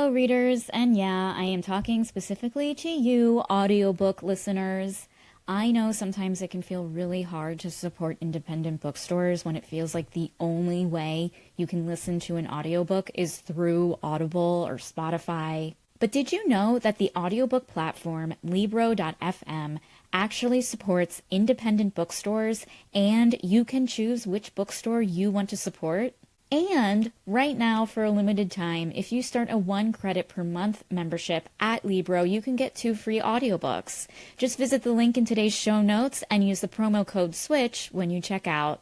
Hello, readers, and yeah, I am talking specifically to you, audiobook listeners. I know sometimes it can feel really hard to support independent bookstores when it feels like the only way you can listen to an audiobook is through Audible or Spotify. But did you know that the audiobook platform Libro.fm actually supports independent bookstores, and you can choose which bookstore you want to support? And right now, for a limited time, if you start a 1 credit per month membership at Libro, you can get 2 free audiobooks. Just visit the link in today's show notes and use the promo code SWITCH when you check out.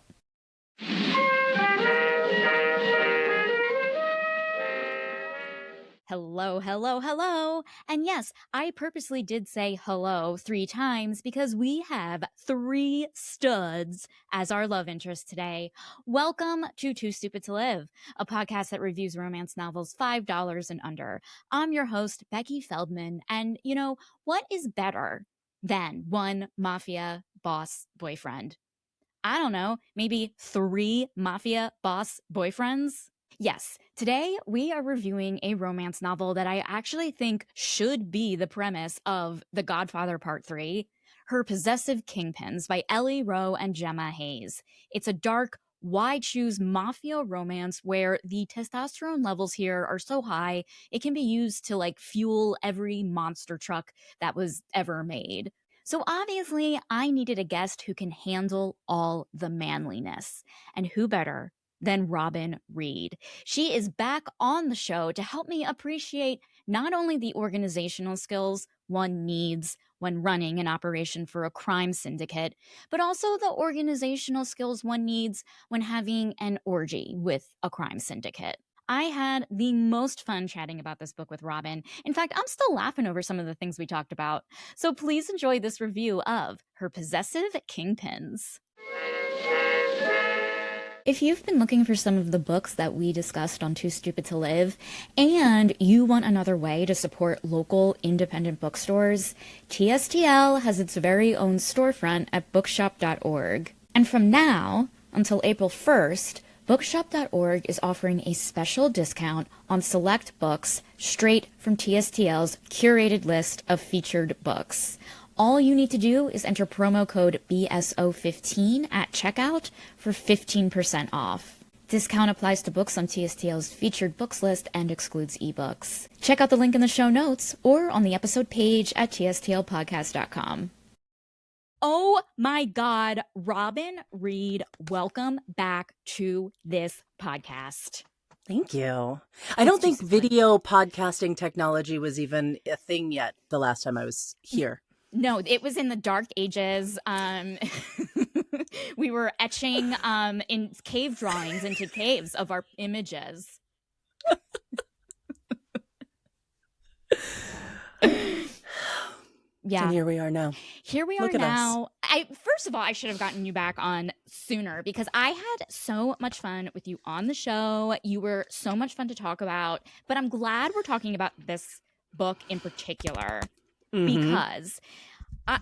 Hello, hello, hello. And yes, I purposely did say hello 3 times because we have 3 studs as our love interest today. Welcome to Too Stupid to Live, a podcast that reviews romance novels $5 and under. I'm your host, Becky Feldman, and you know, what is better than one mafia boss boyfriend? I don't know, maybe 3 mafia boss boyfriends? Yes, today we are reviewing a romance novel that I actually think should be the premise of The Godfather Part 3, Her Possessive Kingpins by Ellie, Rowe, and Gemma Haze. It's a dark, wide-shoes mafia romance where the testosterone levels here are so high, it can be used to like fuel every monster truck that was ever made. So obviously, I needed a guest who can handle all the manliness. And who better than Robin Reed? She is back on the show to help me appreciate not only the organizational skills one needs when running an operation for a crime syndicate, but also the organizational skills one needs when having an orgy with a crime syndicate. I had the most fun chatting about this book with Robin. In fact, I'm still laughing over some of the things we talked about. So please enjoy this review of Her Possessive Kingpins. If you've been looking for some of the books that we discussed on Too Stupid to Live, and you want another way to support local independent bookstores, TSTL has its very own storefront at bookshop.org. And from now until April 1st, bookshop.org is offering a special discount on select books straight from TSTL's curated list of featured books. All you need to do is enter promo code BSO15 at checkout for 15% off. Discount applies to books on TSTL's featured books list and excludes ebooks. Check out the link in the show notes or on the episode page at tstlpodcast.com. Oh my God, Robin Reed, welcome back to this podcast. Thank you. I don't think video podcasting technology was even a thing yet the last time I was here. No, it was in the dark ages. We were etching in cave drawings into caves of our images. Yeah. And here we are now. Here we are now. First of all, I should have gotten you back on sooner because I had so much fun with you on the show. You were so much fun to talk about, but I'm glad we're talking about this book in particular because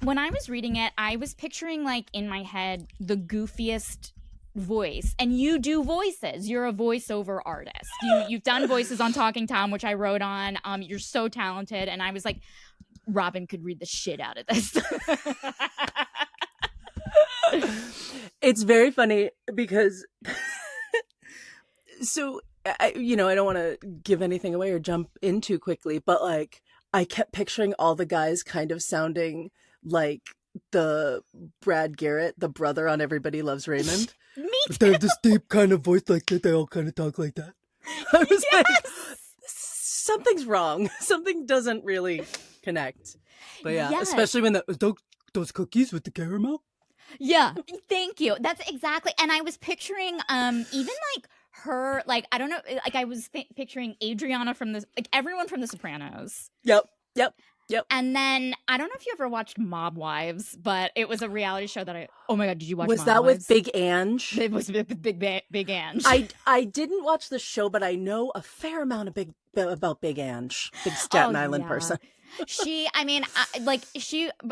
when I was reading it, I was picturing like in my head the goofiest voice, and you do voices. You're a voiceover artist. You've done voices on Talking Tom, which I wrote on. You're so talented, and I was like, Robin could read the shit out of this. It's very funny because so I don't want to give anything away or jump in too quickly, but like I kept picturing all the guys kind of sounding like the Brad Garrett, the brother on Everybody Loves Raymond. Me too. They have this deep kind of voice like that. They all kind of talk like that. I was like, something's wrong. Something doesn't really connect. But yeah, Yes. Especially when those cookies with the caramel. Yeah, thank you. That's exactly. And I was picturing even like her, like, I don't know, like I was picturing Adriana from everyone from The Sopranos. Yep. And then I don't know if you ever watched Mob Wives, but it was a reality show that oh my God, did you watch Was Mob that Wives? with Big Ange? It was Big Ange. I didn't watch the show, but I know a fair amount about Big Ange, big Staten Island person. I mean,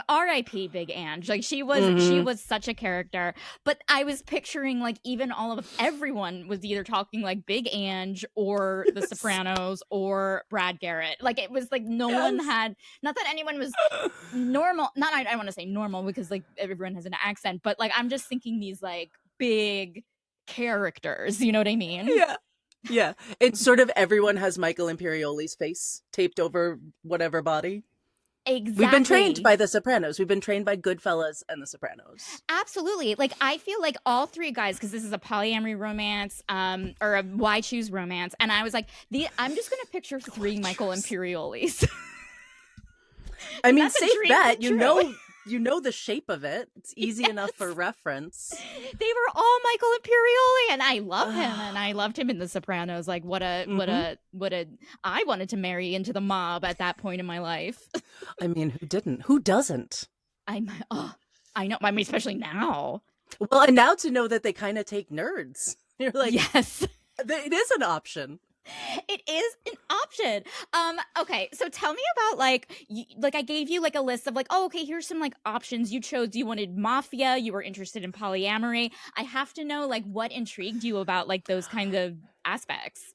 R.I.P. Big Ange. Like she was such a character. But I was picturing like even everyone was either talking like Big Ange or The Sopranos or Brad Garrett. Like it was like no one had, not that anyone was normal. Not I want to say normal because like everyone has an accent, but like I'm just thinking these like big characters. You know what I mean? Yeah. Yeah. It's sort of everyone has Michael Imperioli's face taped over whatever body. Exactly. We've been trained by The Sopranos. We've been trained by Goodfellas and The Sopranos. Absolutely. Like I feel like all three guys, because this is a polyamory romance, or a why choose romance, and I was like, I'm just gonna picture three Michael Imperiolis. I mean, safe bet. You know the shape of it. It's easy enough for reference. They were all Michael Imperioli, and I love him, and I loved him in The Sopranos. Like what a I wanted to marry into the mob at that point in my life. I mean, who didn't? Who doesn't? I know. I mean, especially now. Well, and now to know that they kind of take nerds. You're like, yes, it is an option. It is an option. Okay, so tell me about like I gave you like a list of like, oh, okay, here's some like options you chose. You wanted mafia, you were interested in polyamory. I have to know like what intrigued you about like those kind of aspects.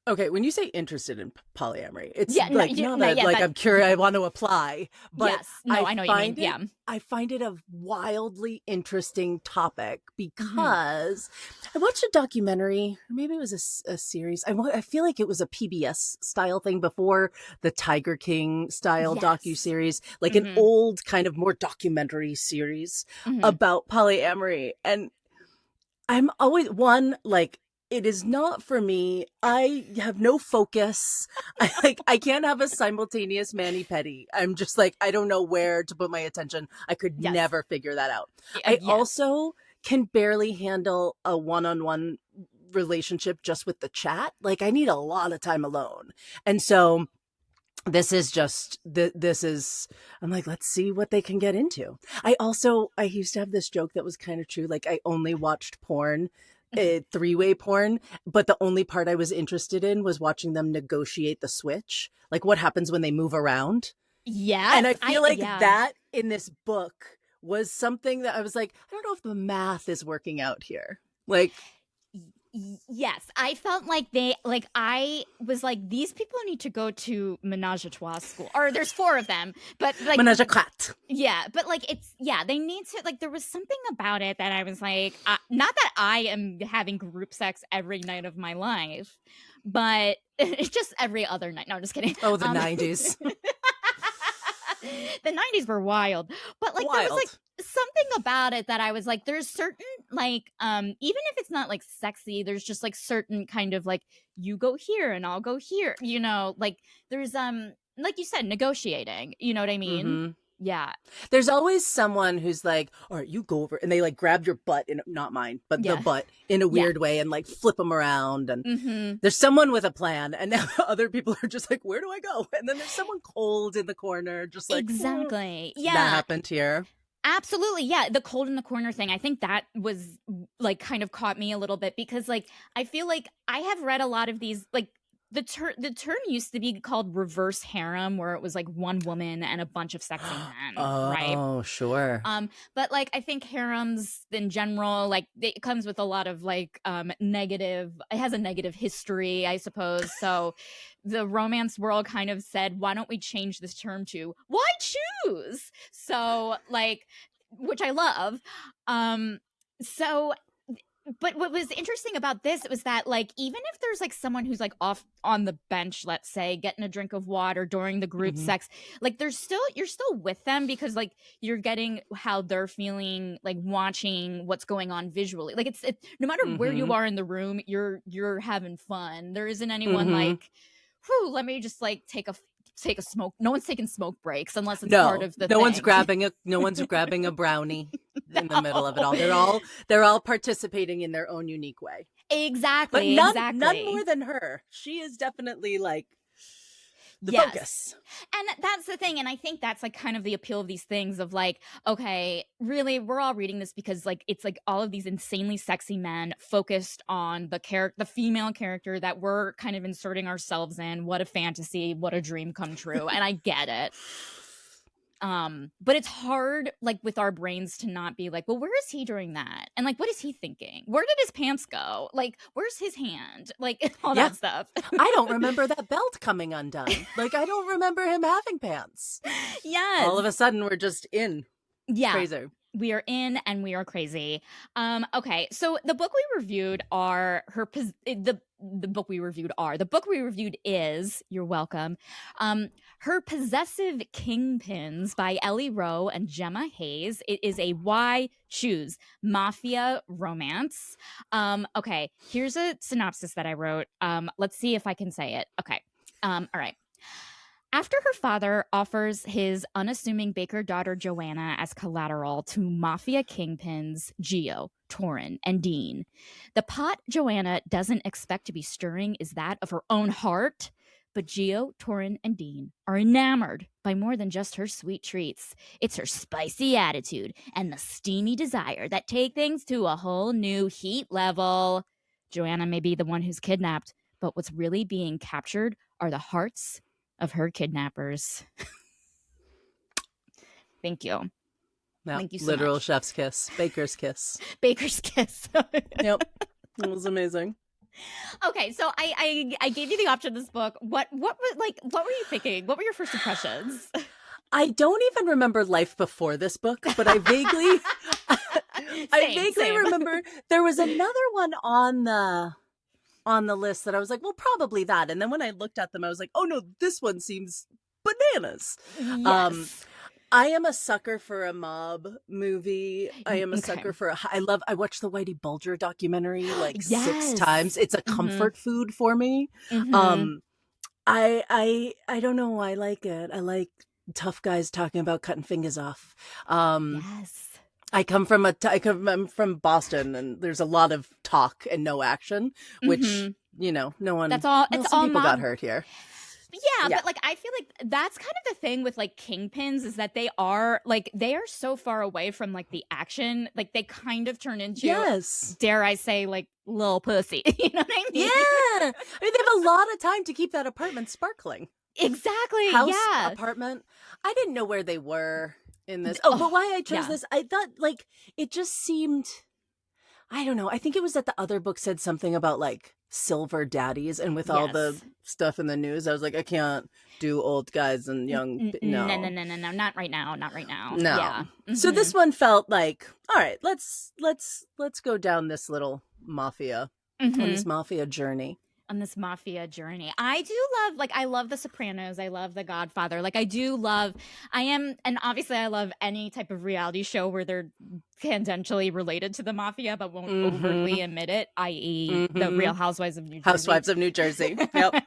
Okay, when you say interested in polyamory, it's I'm curious, I want to apply. But yes, no, I know what you mean. I find it a wildly interesting topic because I watched a documentary, or maybe it was a series. I feel like it was a PBS style thing before the Tiger King style docuseries, like an old kind of more documentary series about polyamory. And I'm always it is not for me. I have no focus. I can't have a simultaneous mani-pedi. I'm just like, I don't know where to put my attention. I could never figure that out. I also can barely handle a one-on-one relationship just with the chat. Like I need a lot of time alone. And so this is I'm like, let's see what they can get into. I used to have this joke that was kind of true. Like I only watched porn, three-way porn, but the only part I was interested in was watching them negotiate the switch, like what happens when they move around. Yeah, and I feel that in this book was something that I was like, I don't know if the math is working out here. Like, yes, I felt like I was like, these people need to go to Menage a Trois school, or there's 4 of them, but like Menage a Quatre. Yeah, but like they need to, like, there was something about it that I was like, not that I am having group sex every night of my life, but it's just every other night. No, I'm just kidding. Oh, the 90s. The 90s were wild, but like there was like something about it that I was like, there's certain like even if it's not like sexy, there's just like certain kind of like, you go here and I'll go here, you know, like there's like you said, negotiating, you know what I mean? Yeah, there's always someone who's like, all right, you go over, and they like grab your butt, in not mine, but the butt in a weird way, and like flip them around, and there's someone with a plan, and now other people are just like, where do I go? And then there's someone cold in the corner, just like, exactly. Yeah, that happened here. Absolutely. Yeah. The cold in the corner thing, I think that was like kind of caught me a little bit, because like I feel like I have read a lot of these, like the term used to be called reverse harem, where it was like one woman and a bunch of sexy men, right? Oh, sure. But like I think harems in general, like it comes with a lot of like negative, it has a negative history, I suppose. So the romance world kind of said, why don't we change this term to why choose? So like, which I love. But what was interesting about this was that, like, even if there's like someone who's like off on the bench, let's say, getting a drink of water during the group sex, like you're still with them, because like you're getting how they're feeling, like watching what's going on visually. Like it's no matter where you are in the room, you're having fun. There isn't anyone like, whew, let me just like take a smoke. No one's taking smoke breaks unless it's part of the thing. No one's grabbing a brownie in the middle of it all. They're all participating in their own unique way. Exactly. But none more than her. She is definitely like, the Yes. focus. And that's the thing. And I think that's like kind of the appeal of these things of like, okay, really, we're all reading this because like it's like all of these insanely sexy men focused on the female character that we're kind of inserting ourselves in. What a fantasy, what a dream come true. And I get it. But it's hard like with our brains to not be like, well, where is he during that? And like, what is he thinking? Where did his pants go? Like, where's his hand? Like all that stuff. I don't remember that belt coming undone. Like, I don't remember him having pants. Yes. All of a sudden we're just in. Yeah. Crazy. We are in and we are crazy. Okay, so the book we reviewed the book we reviewed is, you're welcome, Her Possessive Kingpins by Ellie Rowe and Gemma Haze. It is a why choose mafia romance. Okay, here's a synopsis that I wrote. Let's see if I can say it. Okay. All right. After her father offers his unassuming baker daughter Joanna as collateral to mafia kingpins Gio, Torin, and Dean, the pot Joanna doesn't expect to be stirring is that of her own heart. But Gio, Torin, and Dean are enamored by more than just her sweet treats. It's her spicy attitude and the steamy desire that take things to a whole new heat level. Joanna may be the one who's kidnapped, but what's really being captured are the hearts of her kidnappers. Thank you. Yeah, Thank you so literal much. chef's kiss. Baker's kiss. Baker's kiss. Yep. It was amazing. Okay, so I gave you the option of this book. What were you thinking? What were your first impressions? I don't even remember life before this book, but I vaguely remember there was another one on the list that I was like, well, probably that. And then when I looked at them, I was like, oh no, this one seems bananas. Yes. I am a sucker for a mob movie. I am a sucker for I watched the Whitey Bulger documentary like 6 times. It's a comfort food for me. I don't know. I like it. I like tough guys talking about cutting fingers off. Yes. I come I'm from Boston, and there's a lot of talk and no action, which no one. That's all. It's all people got hurt here. Yeah, but like I feel like that's kind of the thing with like kingpins is that they are so far away from like the action, like they kind of turn into, dare I say, like little pussy. You know what I mean? Yeah, I mean they have a lot of time to keep that apartment sparkling. Exactly. House, apartment. I didn't know where they were in this. But why I chose this, I thought like it just seemed, I don't know. I think it was that the other book said something about like silver daddies, and with all the stuff in the news, I was like, I can't do old guys and young. No, not right now. No. Yeah. So this one felt like, all right, let's go down this little mafia on this mafia journey. I do love, I love The Sopranos. I love The Godfather. And obviously I love any type of reality show where they're tangentially related to the mafia, but won't overtly admit it, i.e. The Real Housewives of New Jersey. Housewives of New Jersey. Yep.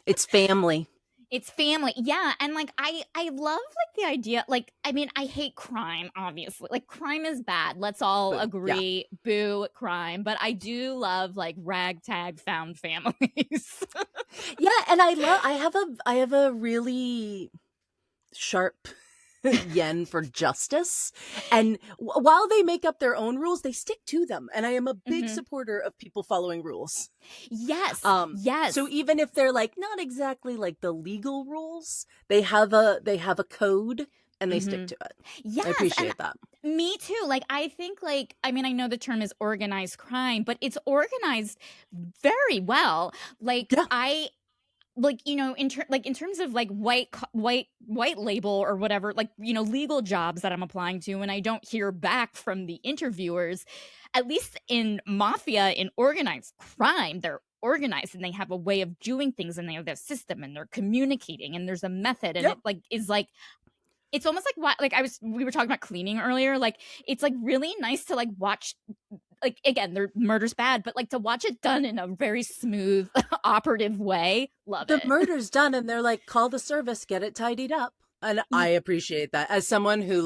It's family. It's family. Yeah. And I love the idea, I mean, I hate crime, obviously. Crime is bad. Let's all agree. Yeah. Boo crime. But I do love ragtag found families. Yeah, and I have a really sharp yen for justice, and while they make up their own rules, they stick to them, and I am a big supporter of people following rules. Yes. Yes. So even if they're not exactly the legal rules, they have a code and they stick to it. Yes, I appreciate that. Me too. I think I mean, I know the term is organized crime, but it's organized very well. In terms of white label or whatever, legal jobs that I'm applying to, and I don't hear back from the interviewers, at least in mafia, in organized crime, they're organized and they have a way of doing things, and they have their system, and they're communicating, and there's a method, and it's almost we were talking about cleaning earlier. It's really nice to watch. Again, their murder's bad, but to watch it done in a very smooth, operative way. Love it. The murder's done, and they're call the service, get it tidied up. And I appreciate that. As someone who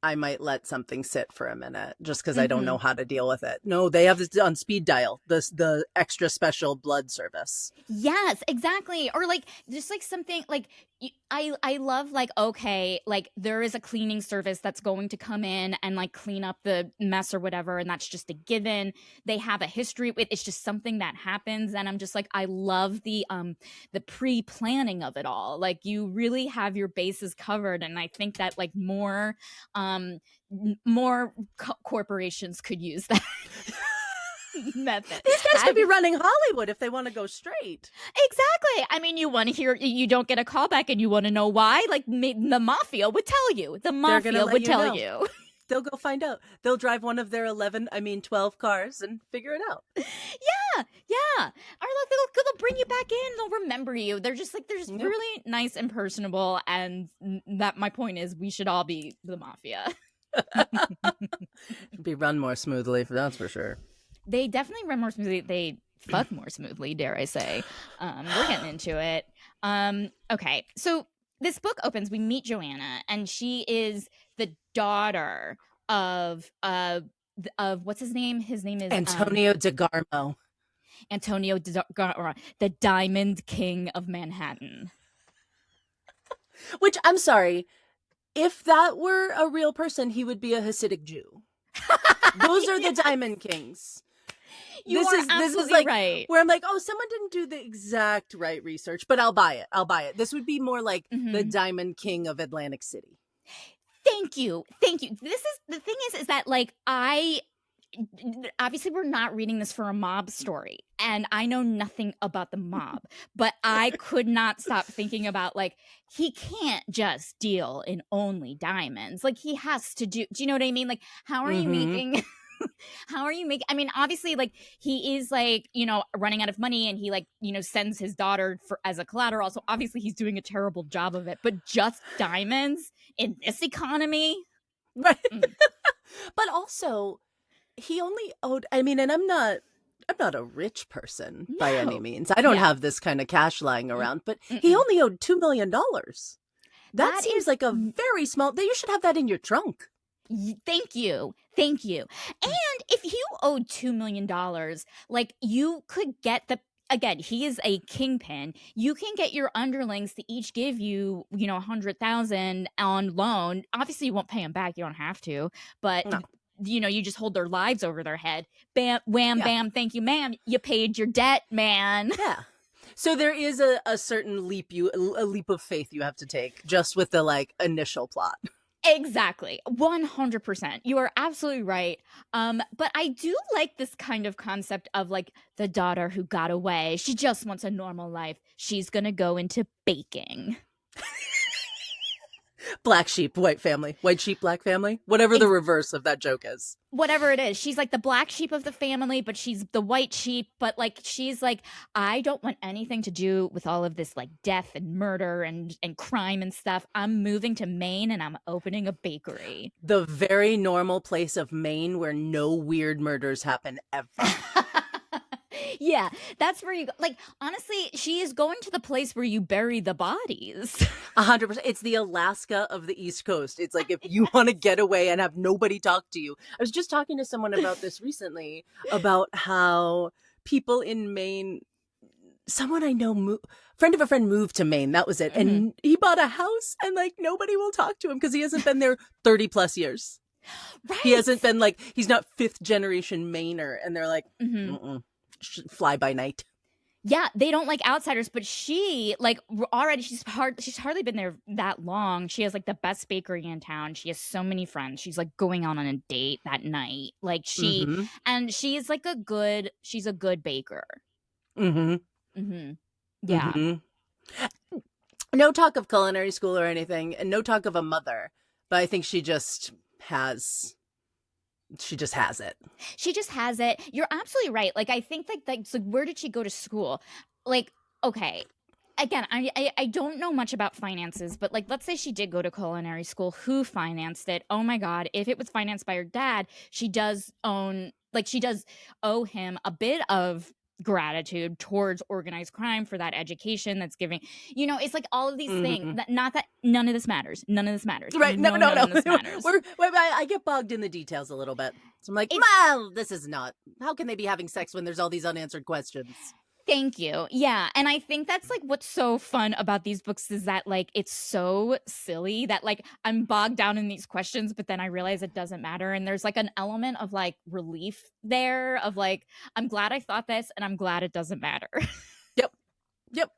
I might let something sit for a minute just because I don't know how to deal with it. No, they have this on speed dial, the extra special blood service. Yes, exactly. Or like just like something like I love like okay, like there is a cleaning service that's going to come in and like clean up the mess or whatever, and that's just a given. They have a history with it's just something that happens, and I'm just like I love the pre-planning of it all. Like you really have your bases covered, and I think that like more corporations could use that method. These guys could be running Hollywood if they want to go straight. Exactly. I mean, you want to hear, you don't get a callback and you want to know why? Like the mafia would tell you. The mafia would tell you. They'll go find out. They'll drive one of their 12 cars and figure it out. Yeah. Or like they'll bring you back in. They'll remember you. They're just like, they're just really nice and personable. And that my point is we should all be the mafia. Be run more smoothly, that's for sure. They definitely run more smoothly. They fuck more smoothly, dare I say. We're getting into it. Okay, so this book opens, we meet Joanna, and she is the daughter of what's his name? His name is Antonio DeGarmo. Antonio DeGarmo, the Diamond King of Manhattan. Which, I'm sorry, if that were a real person, he would be a Hasidic Jew. Those are the Diamond Kings. This is like right. Where I'm like, oh, someone didn't do the exact right research, but I'll buy it. This would be more like the Diamond King of Atlantic City. Thank you. This is the thing is that like obviously we're not reading this for a mob story, and I know nothing about the mob, but I could not stop thinking about like he can't just deal in only diamonds. Like he has to do you know what I mean? Like how are you making I mean, obviously, like, he is, like, you know, running out of money, and he, like, you know, sends his daughter as a collateral. So, obviously, he's doing a terrible job of it. But just diamonds in this economy? Right. But also, he only owed, I mean, and I'm not a rich person by any means. I don't have this kind of cash lying around, but he only owed $2 million. That seems like a very small, you should have that in your trunk. Thank you. And if you owed $2 million, like you could get again, he is a kingpin. You can get your underlings to each give you, you know, 100,000 on loan. Obviously, you won't pay them back. You don't have to, but you know, you just hold their lives over their head. Bam, wham, bam. Thank you, ma'am. You paid your debt, man. Yeah. So there is a certain leap of faith you have to take just with the like initial plot. Exactly. 100%. You are absolutely right. But I do like this kind of concept of like the daughter who got away. She just wants a normal life. She's going to go into baking. Black sheep, white family. White sheep, black family. Whatever the reverse of that joke is. Whatever it is. She's like the black sheep of the family, but she's the white sheep. But like, she's like, I don't want anything to do with all of this like death and murder and crime and stuff. I'm moving to Maine and I'm opening a bakery. The very normal place of Maine where no weird murders happen ever. Yeah, that's where you go. Like, honestly, she is going to the place where you bury the bodies. 100%. It's the Alaska of the East Coast. It's like if you want to get away and have nobody talk to you. I was just talking to someone about this recently, about how people in Maine, someone I know, friend of a friend moved to Maine. That was it. And he bought a house and like nobody will talk to him because he hasn't been there 30 plus years. Right. He hasn't been like, he's not fifth generation Mainer. And they're like, fly by night. Yeah, they don't like outsiders, but she like already she's hardly been there that long. She has like the best bakery in town. She has so many friends. She's like going on a date that night. Like and she's like she's a good baker. Yeah. No talk of culinary school or anything, and no talk of a mother, but I think she just has it. She just has it. You're absolutely right. Like, I think like so where did she go to school? Like, okay. Again, I don't know much about finances, but like, let's say she did go to culinary school. Who financed it? Oh my God. If it was financed by her dad, she does owe him a bit of gratitude towards organized crime for that education that's giving, it's like all of these things that, not that none of this matters. None of this matters. Right. No. None of this matters. I get bogged in the details a little bit. So I'm like, well, this is not. How can they be having sex when there's all these unanswered questions? Thank you. Yeah. And I think that's like what's so fun about these books is that like it's so silly that like I'm bogged down in these questions, but then I realize it doesn't matter. And there's like an element of like relief there of like, I'm glad I thought this and I'm glad it doesn't matter. Yep.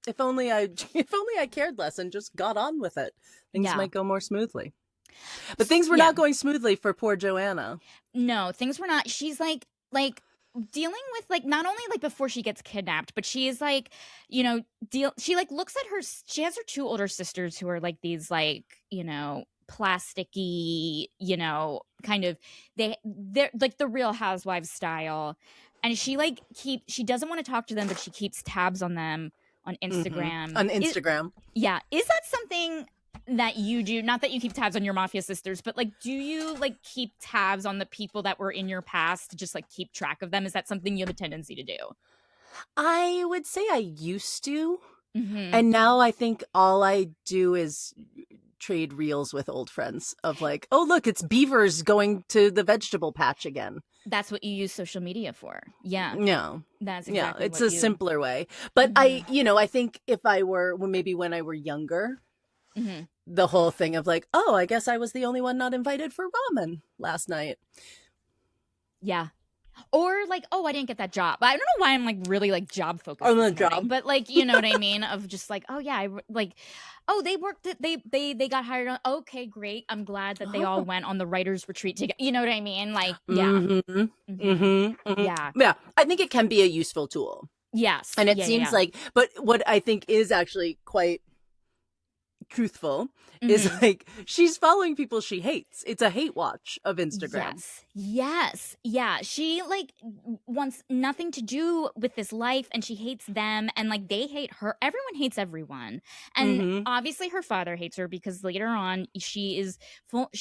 If only I cared less and just got on with it, things might go more smoothly. But things were not going smoothly for poor Joanna. No, things were not. She's like dealing with like not only like before she gets kidnapped, but she is like, she like looks at she has her two older sisters who are like these like, plasticky, kind of they're like the Real Housewives style. And she like she doesn't want to talk to them, but she keeps tabs on them on Instagram. On Instagram. Is that something that you do? Not that you keep tabs on your Mafia sisters, but like, do you like keep tabs on the people that were in your past to just like keep track of them? Is that something you have a tendency to do? I would say I used to. And now I think all I do is trade reels with old friends of like, oh, look, it's beavers going to the vegetable patch again. That's what you use social media for. Yeah. No. That's exactly it's a simpler way. But I think if I were, maybe when I were younger, the whole thing of like, oh, I guess I was the only one not invited for ramen last night. Yeah. Or like, oh, I didn't get that job. I don't know why I'm like really like job focused. On the job. But like, you know what I mean? Of just like, oh yeah, they worked it. They got hired on. Okay, great. I'm glad that they all went on the writers retreat together. You know what I mean? Like, yeah. Yeah. Yeah. I think it can be a useful tool. Yes. And it seems like, but what I think is actually quite truthful is like she's following people she hates. It's a hate watch of Instagram. Yes. Yeah. She like wants nothing to do with this life and she hates them and like they hate her. Everyone hates everyone. And obviously her father hates her because later on she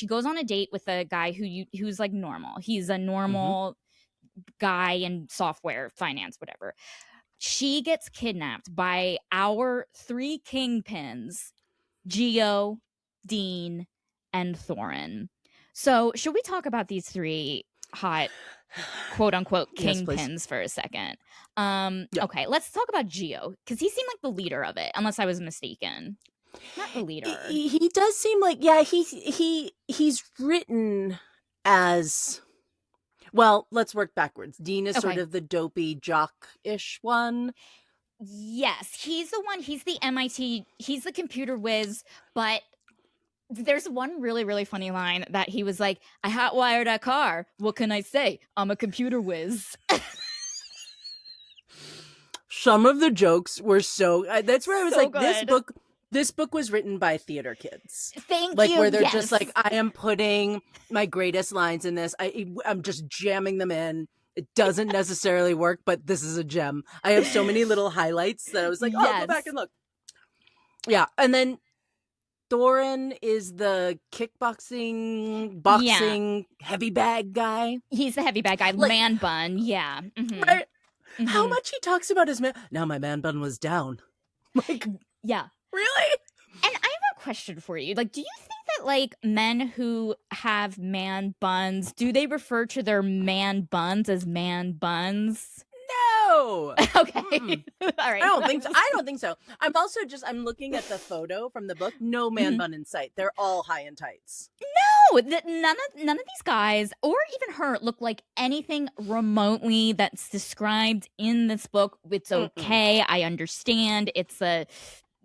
goes on a date with a guy who's like normal. He's a normal guy in software, finance, whatever. She gets kidnapped by our three kingpins, Geo, Dean, and Thorin. So should we talk about these three hot quote unquote kingpins for a second? Okay, let's talk about Geo because he seemed like the leader of it, unless I was mistaken. Not the leader. He does seem like he's written as, well, let's work backwards. Dean is sort of the dopey jock-ish one. Yes, he's the one. He's the MIT. He's the computer whiz. But there's one really, really funny line that he was like, I hotwired a car. What can I say? I'm a computer whiz. Some of the jokes were so... that's where I was so like, good. This book was written by theater kids. Thank like, you. Where they're just like, I am putting my greatest lines in this. I'm just jamming them in. It doesn't necessarily work, but this is a gem. I have so many little highlights that I was like, oh, go back and look. Yeah. And then Thorin is the boxing, heavy bag guy. He's the heavy bag guy. Like, man bun. Yeah. Right. How much he talks about his man. Now my man bun was down. Like, yeah. Really? And I have a question for you. Like, do you think that like men who have man buns, do they refer to their man buns as man buns? No. Okay. All right. I don't think so. I'm looking at the photo from the book. No man bun in sight. They're all high and tights. No, none of these guys or even her look like anything remotely that's described in this book. It's okay. I understand. It's a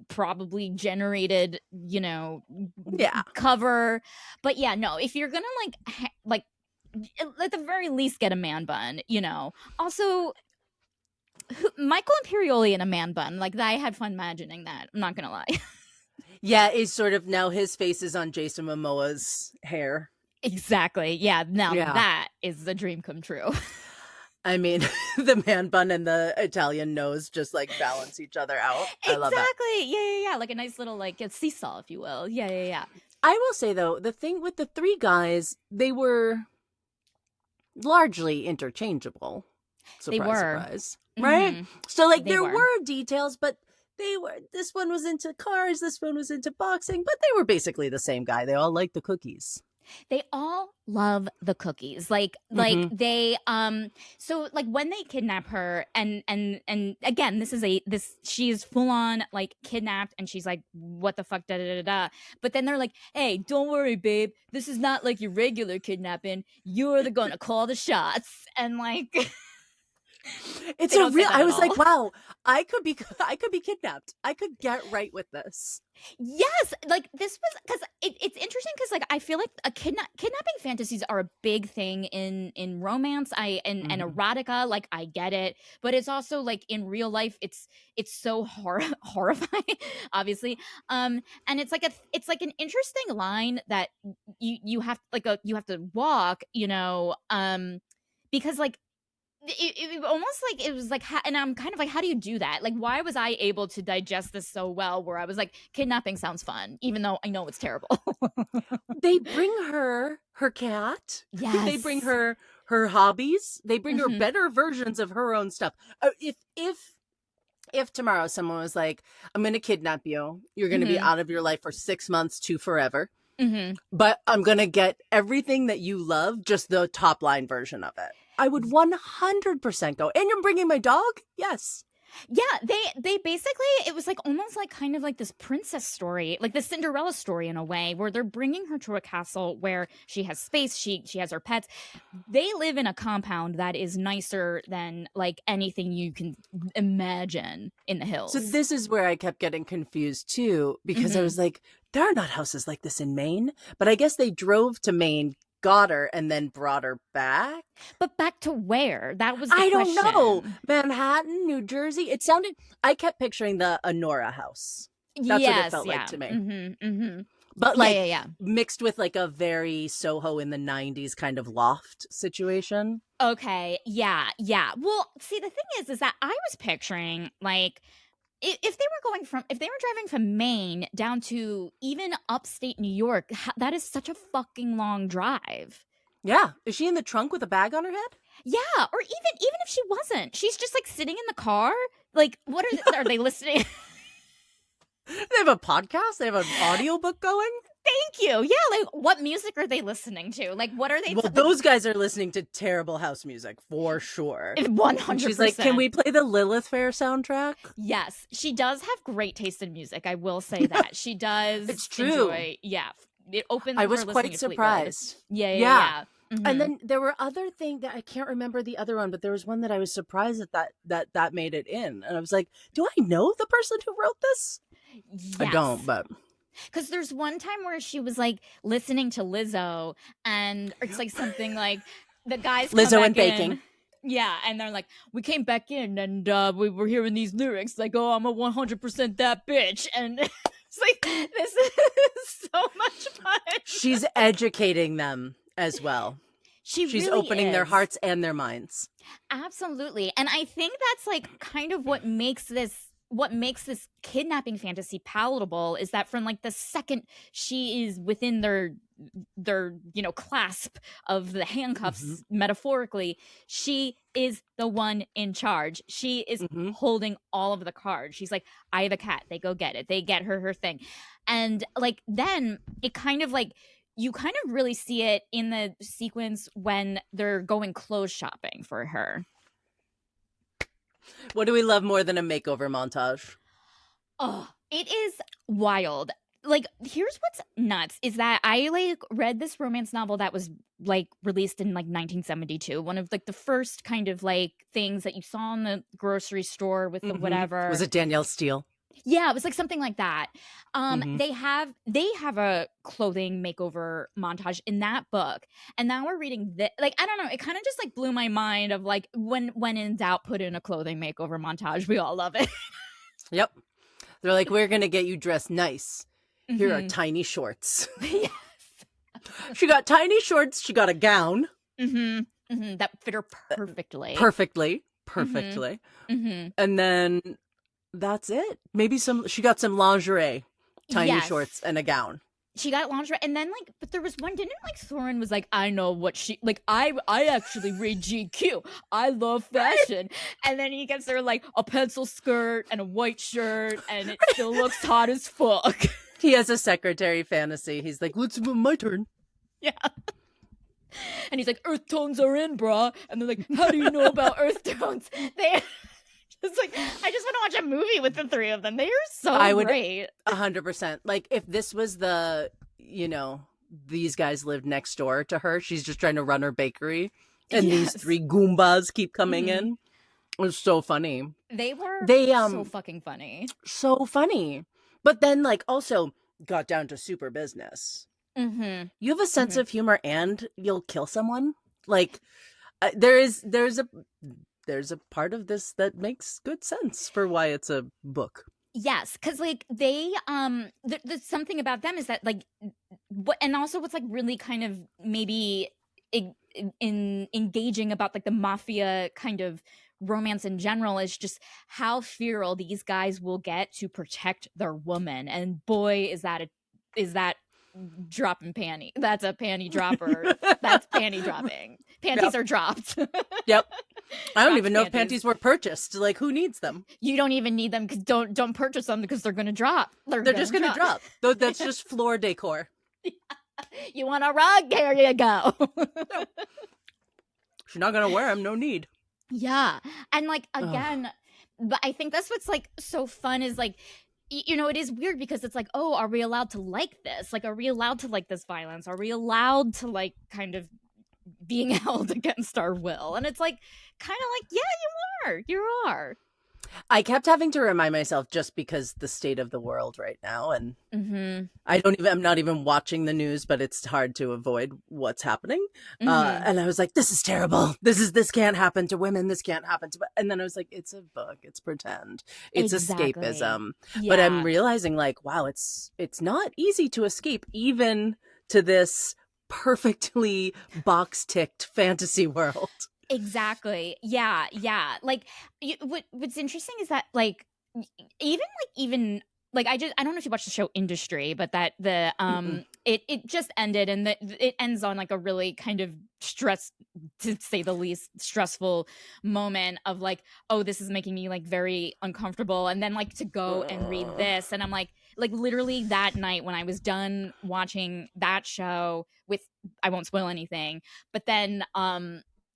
probably generated, cover. But yeah, no, if you're gonna like at the very least get a man bun, Also, Michael Imperioli in a man bun, like I had fun imagining that. I'm not gonna lie. Yeah, is sort of now his face is on Jason Momoa's hair. Exactly. Yeah. Now that is the dream come true. I mean, the man bun and the Italian nose just like balance each other out. I love that. Exactly. Yeah. Like a nice little like a seesaw, if you will. Yeah. I will say though, the thing with the three guys, they were largely interchangeable. They Surprise, were. surprise. Right? Mhm. So, like, They there were. were details, but this one was into cars, this one was into boxing, but they were basically the same guy. They all liked the cookies. They all love the cookies. Like Mhm. they so like when they kidnap her and again, she is full on like kidnapped and she's like, what the fuck, da da da da. But then they're like, hey, don't worry, babe. This is not like your regular kidnapping. You're the gonna call the shots. And like It's they a don't say real. that I at was all. like, wow, I could be kidnapped. I could get right with this. Yes, like this was because it's interesting because like I feel like kidnapping fantasies are a big thing in romance. And Mhm. erotica, like I get it, but it's also like in real life, it's so horrifying, obviously. And it's like an interesting line that you have you have to walk, because like it almost like it was like and I'm kind of like, how do you do that? Like, why was I able to digest this so well where I was like, kidnapping sounds fun even though I know it's terrible. They bring her cat. They bring Yes. her hobbies. They bring her Mhm. better versions of her own stuff. If tomorrow someone was like, I'm going to kidnap you, you're going to be Mhm. out of your life for 6 months to forever, Mhm. but I'm going to get everything that you love, just the top line version of it, I would 100% go. And you're bringing my dog? Yes. Yeah, they basically, it was like almost like kind of like this princess story, like the Cinderella story in a way, where they're bringing her to a castle where she has space, she has her pets. They live in a compound that is nicer than like anything you can imagine in the hills. So this is where I kept getting confused too, because I Mhm. was like, there are not houses like this in Maine. But I guess they drove to Maine, got her, and then brought her back. But back to where? That was the I don't know. question. Manhattan, New Jersey. I kept picturing the Honora house. That's what it Yes, felt like yeah. to me. Mhm. But Yeah, like yeah, yeah. mixed with like a very Soho in the 90s kind of loft situation. Okay, yeah, yeah. Well, see, the thing is that I was picturing like if they were driving from Maine down to even upstate New York, that is such a fucking long drive. Yeah. Is she in the trunk with a bag on her head? Yeah, or even if she wasn't, she's just like sitting in the car. Like, what are they listening? They have a podcast? They have an audiobook going? Thank you. Yeah, like what music are they listening to? Like, what are they? Well, those guys are listening to terrible house music for sure. 100%. And she's like, can we play the Lilith Fair soundtrack? Yes, she does have great taste in music. I will say that she does. It's true. Enjoy, yeah, it opens. I with was her listening quite to Fleetwood. surprised. Yeah. Mhm. And then there were other things that I can't remember the other one, but there was one that I was surprised that made it in. And I was like, do I know the person who wrote this? Yes. I don't, but because there's one time where she was like listening to Lizzo, and it's like something like the guys come Lizzo back and baking. in. Yeah, and they're like, we came back in and we were hearing these lyrics like, oh, I'm a 100% that bitch, and it's like, this is so much fun. She's educating them as well. She's really opening their is. hearts and their minds. Absolutely. And I think that's like kind of what makes this kidnapping fantasy palatable, is that from like the second she is within their clasp of the handcuffs, metaphorically, she is the one in charge. She is holding all of the cards. She's like, I have a cat, they go get it, they get her thing. And like then it kind of like, you kind of really see it in the sequence when they're going clothes shopping for her. What do we love more than a makeover montage? Oh, it is wild. Like, here's what's nuts is that I like read this romance novel that was like released in like 1972. One of like the first kind of like things that you saw in the grocery store with the whatever. Was it Danielle Steele? Yeah, it was like something like that. They have a clothing makeover montage in that book, and now we're reading this. Like, I don't know, it kind of just like blew my mind of like when in doubt, put in a clothing makeover montage. We all love it. Yep, they're like, we're gonna get you dressed nice. Here are tiny shorts. Yes, she got tiny shorts. She got a gown. That fit her perfectly. Perfectly. And then that's it. Maybe she got some lingerie, tiny shorts, and a gown. she got lingerie, and then like, but there was one, didn't like Thorin was like, I know what she like, I actually read GQ, I love fashion, and then he gets her like a pencil skirt and a white shirt, and it still looks hot as fuck. He has a secretary fantasy. He's like, "What's my turn?" Yeah. And he's like, earth tones are in, brah. And they're like, how do you know about earth tones? They just like, I just want to watch a movie with the three of them. They are so great. 100%. Like, if this was the, these guys lived next door to her, she's just trying to run her bakery, and these three Goombas keep coming in. It was so funny. They were so fucking funny. So funny. But then, like, also got down to super business. You have a sense of humor and you'll kill someone. Like, there's a part of this that makes good sense for why it's a book. Yes, because like they there's something about them is that like and also what's like really kind of maybe in engaging about like the mafia kind of romance in general is just how feral these guys will get to protect their woman, and boy is that dropping panty. That's a panty dropper. That's panty dropping. Panties are dropped. Yep. I don't even know if panties were purchased. Like, who needs them? You don't even need them, because don't purchase them, because they're gonna drop. They're just gonna drop. That's just floor decor. You want a rug? Here you go. She's not gonna wear them. No need. Yeah, and like again, but I think that's what's like so fun is like, it is weird because it's like, oh, are we allowed to like this? Like, are we allowed to like this violence? Are we allowed to like kind of being held against our will? And it's like, kind of like, yeah, you are. I kept having to remind myself, just because the state of the world right now, and I'm not even watching the news, but it's hard to avoid what's happening. And I was like, this is terrible. This can't happen to women. This can't happen to, and then I was like, it's a book. It's pretend. It's escapism. Yeah. But I'm realizing like, wow, it's not easy to escape even to this perfectly box-ticked fantasy world. Exactly. Yeah. Like, what's interesting is that like even like I don't know if you watched the show Industry, but that the it just ended, and it ends on like a really kind of to say the least, stressful moment of like, oh, this is making me like very uncomfortable, and then like to go and read this, and I'm like literally that night when I was done watching that show with, I won't spoil anything, but then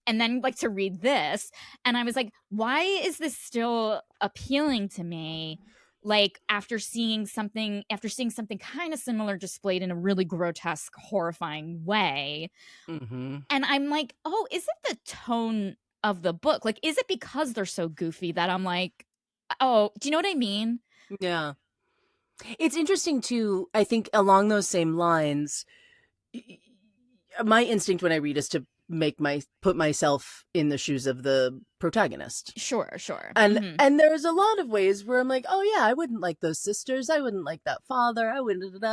and then like to read this, and I was like, why is this still appealing to me? Like after seeing something kind of similar displayed in a really grotesque, horrifying way. And I'm like, oh, is it the tone of the book? Like, is it because they're so goofy that I'm like, oh, do you know what I mean? Yeah. It's interesting too, I think along those same lines, my instinct when I read is to put myself in the shoes of the protagonist. Sure. And there's a lot of ways where I'm like, oh yeah, I wouldn't like those sisters. I wouldn't like that father. I wouldn't.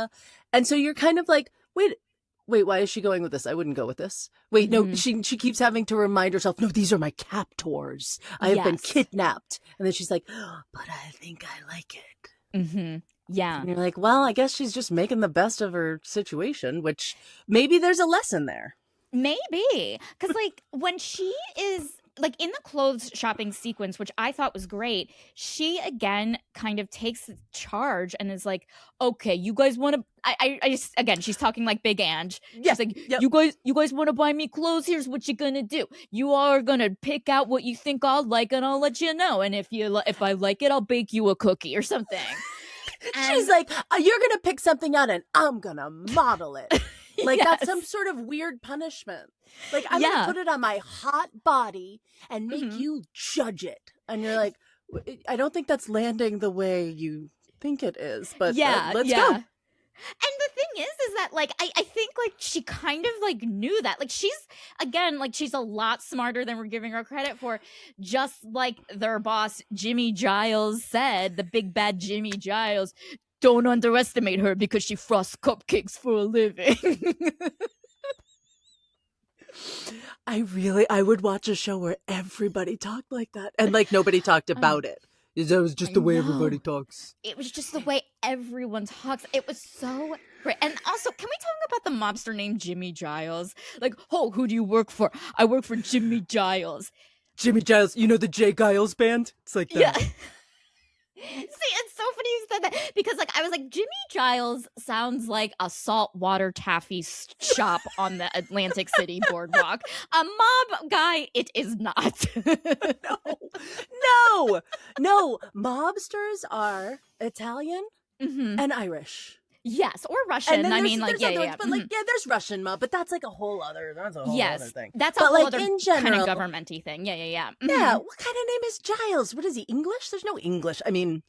And so you're kind of like, wait, why is she going with this? I wouldn't go with this. Wait, no, she keeps having to remind herself, no, these are my captors. I have been kidnapped. And then she's like, oh, but I think I like it. Yeah. And you're like, well, I guess she's just making the best of her situation, which maybe there's a lesson there. Maybe, because like when she is like in the clothes shopping sequence, which I thought was great, she again kind of takes charge and is like, okay, you guys want to, I just, again, she's talking like Big Ange. She's like, you guys want to buy me clothes? Here's what you're gonna do. You are gonna pick out what you think I'll like, and I'll let you know. And if I like it, I'll bake you a cookie or something. She's like, you're gonna pick something out and I'm gonna model it. Like, that's some sort of weird punishment. Like, I'm going to put it on my hot body and make you judge it. And you're like, I don't think that's landing the way you think it is. But let's go. And the thing is that, like, I think, like, she kind of, like, knew that. Like, she's a lot smarter than we're giving her credit for. Just like their boss, Jimmy Giles, said, the big bad Jimmy Giles, don't underestimate her because she frosts cupcakes for a living. I would watch a show where everybody talked like that. And like nobody talked about it. That was just the way everybody talks. It was just the way everyone talks. It was so Right. And also, can we talk about the mobster named Jimmy Giles? Like, oh, who do you work for? I work for Jimmy Giles. Jimmy Giles, you know the J. Giles band? It's like that. Yeah. See, it's so funny you said that because, like, I was like, Jimmy Giles sounds like a saltwater taffy shop on the Atlantic City boardwalk. A mob guy, it is not. No. Mobsters are Italian and Irish. Yes, or Russian. I mean, like, yeah. But like, there's Russian mob, but that's like a whole other thing. That's a but whole like other in general, kind of government-y thing. Yeah. Yeah, what kind of name is Giles? What is he, English? There's no English. I mean,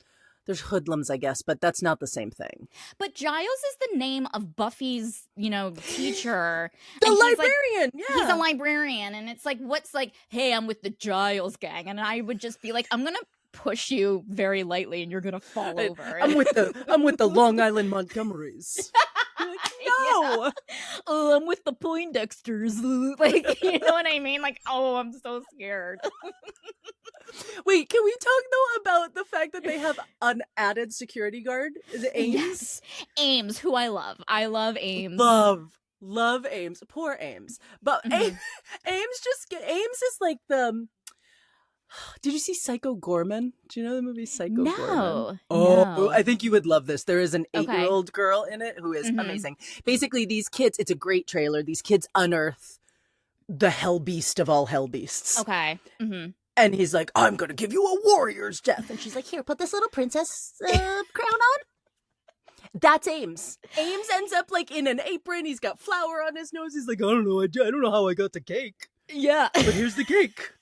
there's hoodlums, I guess, but that's not the same thing. But Giles is the name of Buffy's, teacher. The librarian, yeah. He's a librarian, and it's like, what's like, hey, I'm with the Giles gang, and I would just be like, I'm gonna push you very lightly, and you're gonna fall over. I'm with the Long Island Montgomerys. Like, no. Yeah. Oh, I'm with the Poindexters. Like, you know what I mean? Like, oh, I'm so scared. Wait, can we talk though about the fact that they have an added security guard? Is it Ames? Yes, Ames, who I love. I love Ames. Love Ames. Poor Ames. But Ames is like the. Did you see Psycho Gorman? Do you know the movie Psycho Gorman? No. I think you would love this. There is an 8-year-old girl in it who is amazing. Basically, these kids, it's a great trailer. These kids unearth the hell beast of all hell beasts. Okay. And he's like, I'm going to give you a warrior's death. And she's like, here, put this little princess crown on. That's Ames. Ames ends up like in an apron. He's got flour on his nose. He's like, I don't know. I don't know how I got the cake. Yeah. But here's the cake.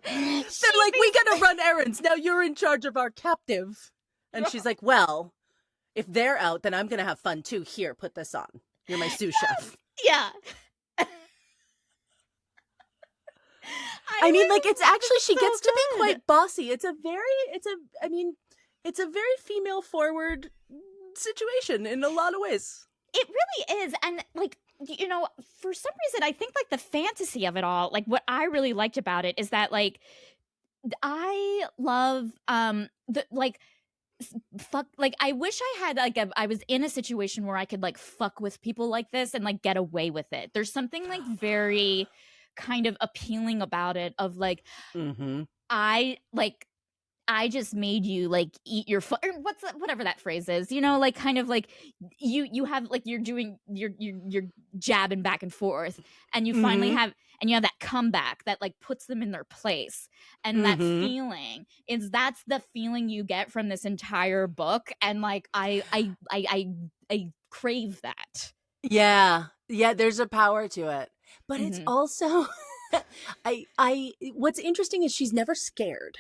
They're like, we gotta run errands. Now you're in charge of our captive. And she's like, well, if they're out, then I'm gonna have fun too. Here, put this on. You're my sous chef. Yeah. I mean, like, it's actually, she gets to be quite bossy. It's a very female forward situation in a lot of ways. It really is. And like, for some reason, I think like the fantasy of it all, like what I really liked about it is that like, I love, fuck, like I wish I had like I was in a situation where I could like fuck with people like this and like get away with it. There's something like very kind of appealing about it of like, I just made you like eat your whatever that phrase is, like kind of like you have like you're doing you're jabbing back and forth and you finally have that comeback that like puts them in their place. And that feeling that's the feeling you get from this entire book. And like I crave that. Yeah. There's a power to it, but it's also what's interesting is she's never scared.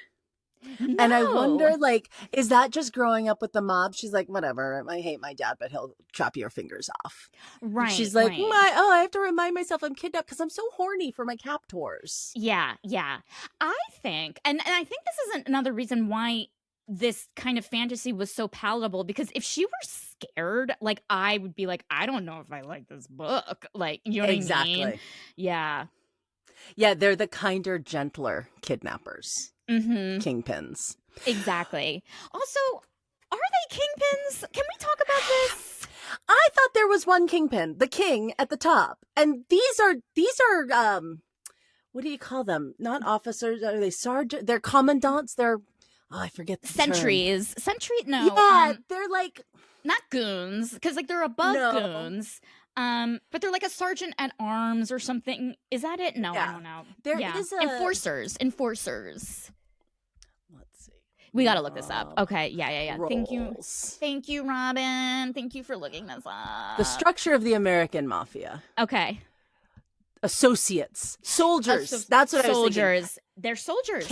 No. And I wonder, like, is that just growing up with the mob? She's like, whatever, I hate my dad, but he'll chop your fingers off. Right. She's like, right. I have to remind myself I'm kidnapped because I'm so horny for my captors. Yeah. I think, and I think this is another reason why this kind of fantasy was so palatable, because if she were scared, like, I would be like, I don't know if I like this book. Like, you know what I mean? Yeah. Yeah, they're the kinder, gentler kidnappers. Kingpins. Exactly. Also, are they kingpins? Can we talk about this? I thought there was one kingpin, the king at the top. And these are what do you call them? Not officers, are they sergeant? They're commandants, I forget the sentries. term. Sentry? No. Yeah, they're like not goons, because like they're above goons. But they're like a sergeant at arms or something. Is that it? No, I don't know. There is enforcers. Let's see. We got to look this up. Okay. Yeah. Roles. Thank you, Robin. Thank you for looking this up. The structure of the American mafia. Okay. Associates. Soldiers. That's what I was thinking. Soldiers. They're soldiers.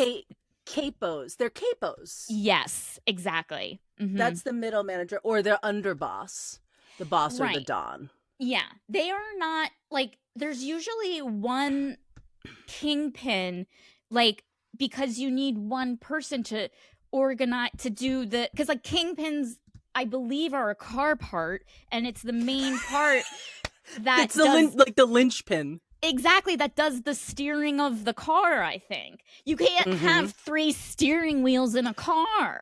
Capos. They're capos. Yes, exactly. That's the middle manager or their underboss. The boss or the don. Yeah. They are not like, there's usually one kingpin, like, because you need one person to organize, to do the, because like kingpins, I believe, are a car part, and it's the main part that it's like the linchpin. Exactly, that does the steering of the car, I think. You can't have 3 steering wheels in a car.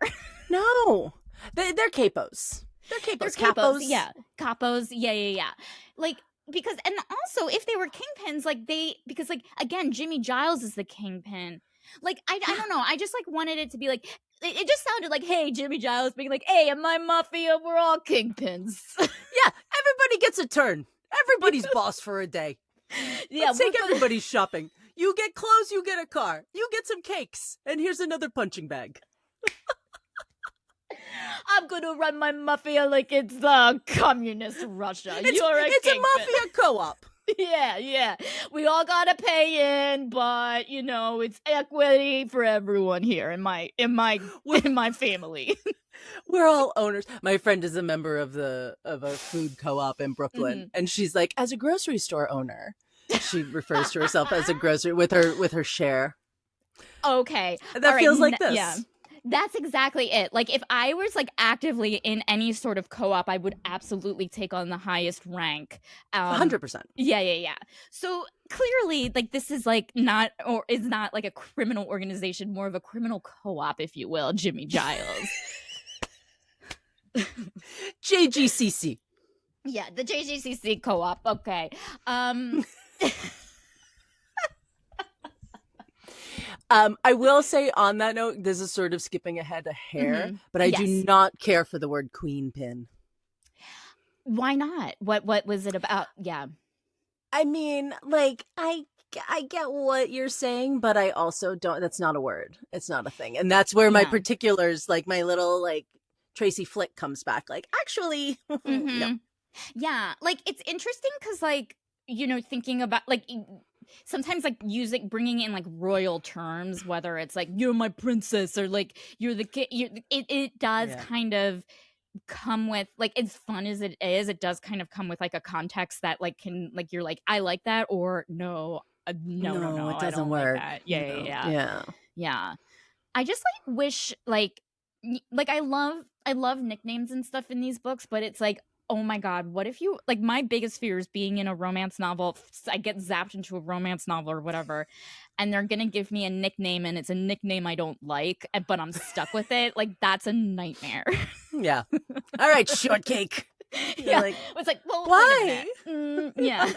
No. They're capos. They're They're capos. capos, yeah. Capos, yeah. Like, because, and also, if they were kingpins, like, because, like, again, Jimmy Giles is the kingpin. Like, I don't know. I just, like, wanted it to be, like, it just sounded like, hey, Jimmy Giles being like, hey, in my mafia, we're all kingpins. Yeah, everybody gets a turn. Everybody's boss for a day. Yeah, Let's take everybody shopping. You get clothes, you get a car. You get some cakes. And here's another punching bag. I'm gonna run my mafia like it's the communist Russia. It's a mafia co-op. Yeah. We all gotta pay in, but you know, it's equity for everyone here in my family. We're all owners. My friend is a member of a food co-op in Brooklyn, and she's like, as a grocery store owner, she refers to herself as a grocery with her share. Okay, that feels like this. Yeah. That's exactly it. Like, if I was, like, actively in any sort of co-op, I would absolutely take on the highest rank. 100%. Yeah. So, clearly, like, this is, like, not like a criminal organization, more of a criminal co-op, if you will, Jimmy Giles. JGCC. Yeah, the JGCC co-op. Okay. I will say on that note, this is sort of skipping ahead a hair, but I do not care for the word queen pin. Why not? What was it about? Yeah. I mean, like, I get what you're saying, but I also don't. That's not a word. It's not a thing. And that's where my particulars, like my little, like, Tracy Flick comes back. Like, actually, no. Yeah. Like, it's interesting because, like, you know, thinking about, like, sometimes, like, bringing in, like, royal terms, whether it's, like, you're my princess or, like, you're the kid, it does kind of come with, like, as fun as it is, it does kind of come with, like, a context that, like, can, like, you're like, I like that, or no, no, it doesn't work. Like that. Yeah. I just, like, wish, like, I love nicknames and stuff in these books, but it's like, oh my god, what if you, like, my biggest fear is being in a romance novel, I get zapped into a romance novel or whatever, and they're gonna give me a nickname and it's a nickname I don't like, but I'm stuck with it. Like, that's a nightmare. Yeah. All right, shortcake. Yeah. Like, it's like, well, why? Yeah.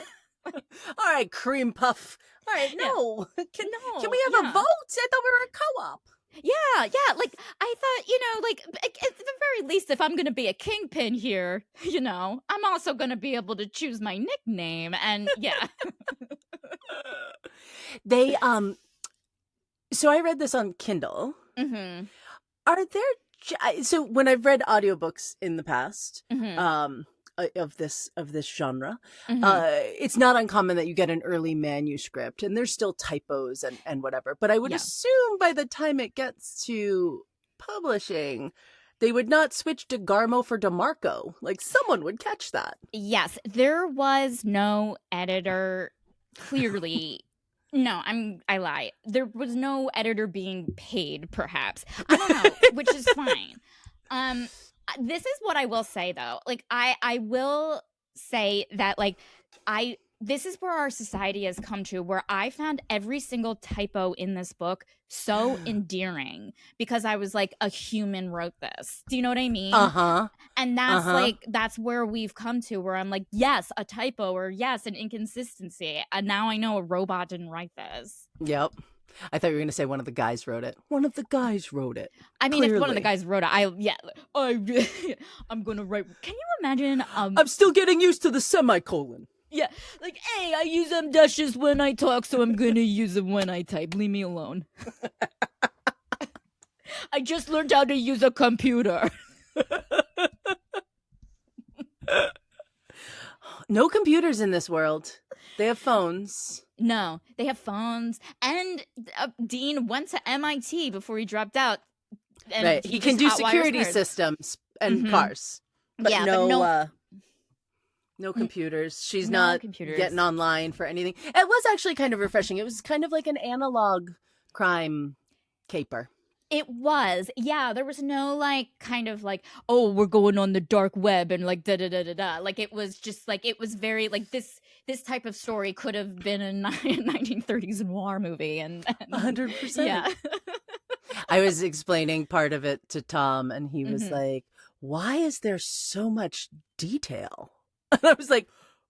All right, cream puff. All right, no. Can we have a vote? I thought we were a co-op. Yeah. Like, I thought, you know, like, at the very least, if I'm going to be a kingpin here, you know, I'm also going to be able to choose my nickname. And yeah. They, so I read this on Kindle. Are there, so when I've read audiobooks in the past, of this genre, it's not uncommon that you get an early manuscript and there's still typos and whatever, but I would assume by the time it gets to publishing, they would not switch DeGarmo for DeMarco. Like, someone would catch that. Yes, there was no editor, clearly. No, I lie. There was no editor being paid, perhaps. I don't know, which is fine. This is what I will say, though. Like, I will say that, like, this is where our society has come to, where I found every single typo in this book so endearing because I was like, a human wrote this. Do you know what I mean? And that's like, that's where we've come to, where I'm like, yes, a typo, or yes, an inconsistency. And now I know a robot didn't write this. Yep. I thought you were going to say one of the guys wrote it. One of the guys wrote it. I mean, if one of the guys wrote it, I'm going to write. Can you imagine? I'm still getting used to the semicolon. Yeah, like, hey, I use them dashes when I talk, so I'm going to use them when I type. Leave me alone. I just learned how to use a computer. No computers in this world. They have phones. No, they have phones. And Dean went to MIT before he dropped out. And right. He can do security systems and cars. But no computers. She's not getting online for anything. It was actually kind of refreshing. It was kind of like an analog crime caper. It was. Yeah, there was no, like, kind of like, oh, we're going on the dark web and, like, da-da-da-da-da. Like, it was just, like, it was very, like, this type of story could have been a 1930s noir movie. And 100%. Yeah. I was explaining part of it to Tom, and he was like, why is there so much detail? And I was like,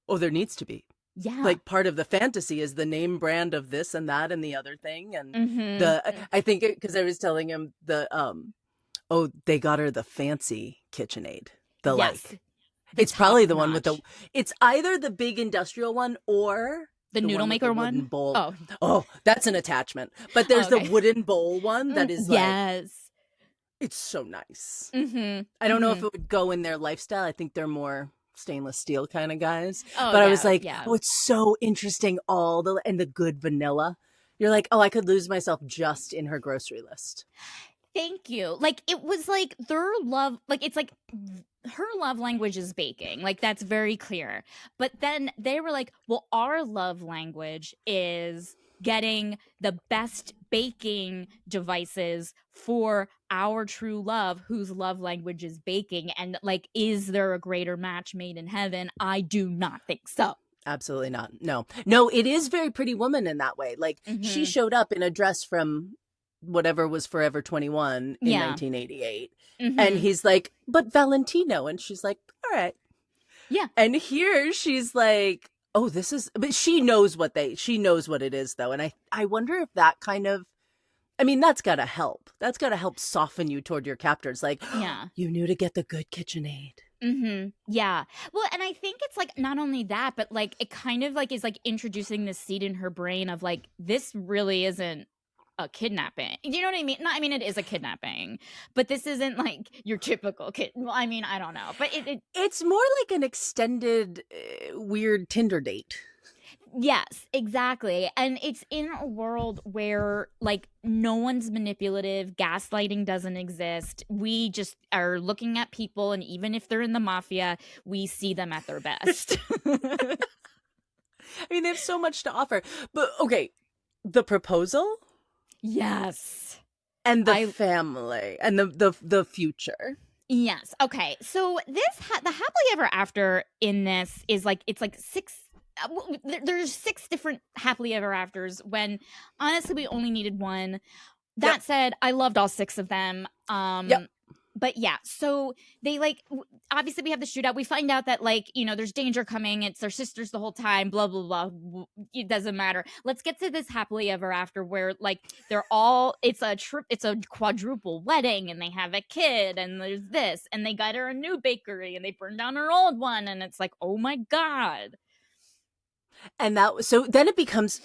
oh, there needs to be. Yeah. Like, part of the fantasy is the name brand of this and that and the other thing. And Mm-hmm. I think because I was telling him oh, they got her the fancy KitchenAid. The Yes. like, The it's probably the top one with the, notch. it's either the big industrial one or the noodle with maker the wooden one. bowl. Oh, that's an attachment. But there's Okay. the wooden bowl one that is like, yes. it's so nice. Mm-hmm. I don't know if it would go in their lifestyle. I think they're more stainless steel kind of guys. Oh, But I yeah, was like, yeah. oh, it's so interesting. And the good vanilla. You're like, oh, I could lose myself just in her grocery list. Thank you. Like, it was like their love, like, it's like her love language is baking. Like, that's very clear. But then they were like, well, our love language is getting the best baking devices for our true love, whose love language is baking. And like, is there a greater match made in heaven? I do not think so. Absolutely not. No, it is very Pretty Woman in that way. Like, she showed up in a dress from whatever was Forever 21 in 1988. And he's like, but Valentino. And she's like, all right. Yeah. And here she's like, oh, this is, but she knows what it is though. And I wonder if that kind of, I mean, that's got to help. That's got to help soften you toward your captors. Like, yeah, you knew to get the good KitchenAid. Yeah. Well, and I think it's like not only that, but like it kind of like is like introducing this seed in her brain of like, this really isn't a kidnapping. You know what I mean? No, I mean, it is a kidnapping, but this isn't like your typical kid. Well, I mean, I don't know, but it's more like an extended weird Tinder date. Yes, exactly. And it's in a world where like no one's manipulative, gaslighting doesn't exist. We just are looking at people, and even if they're in the mafia, we see them at their best. I mean, they have so much to offer. But okay, the proposal? Yes. And the family and the future. Yes. Okay. So the happily ever after in this is like, it's like there's 6 different happily ever afters when honestly we only needed one. That said, I loved all 6 of them. But yeah, so they like, obviously we have the shootout. We find out that like, you know, there's danger coming. It's their sisters the whole time, blah, blah, blah. It doesn't matter. Let's get to this happily ever after where like it's a quadruple wedding and they have a kid and there's this and they got her a new bakery and they burned down her old one. And it's like, oh my God. And so then it becomes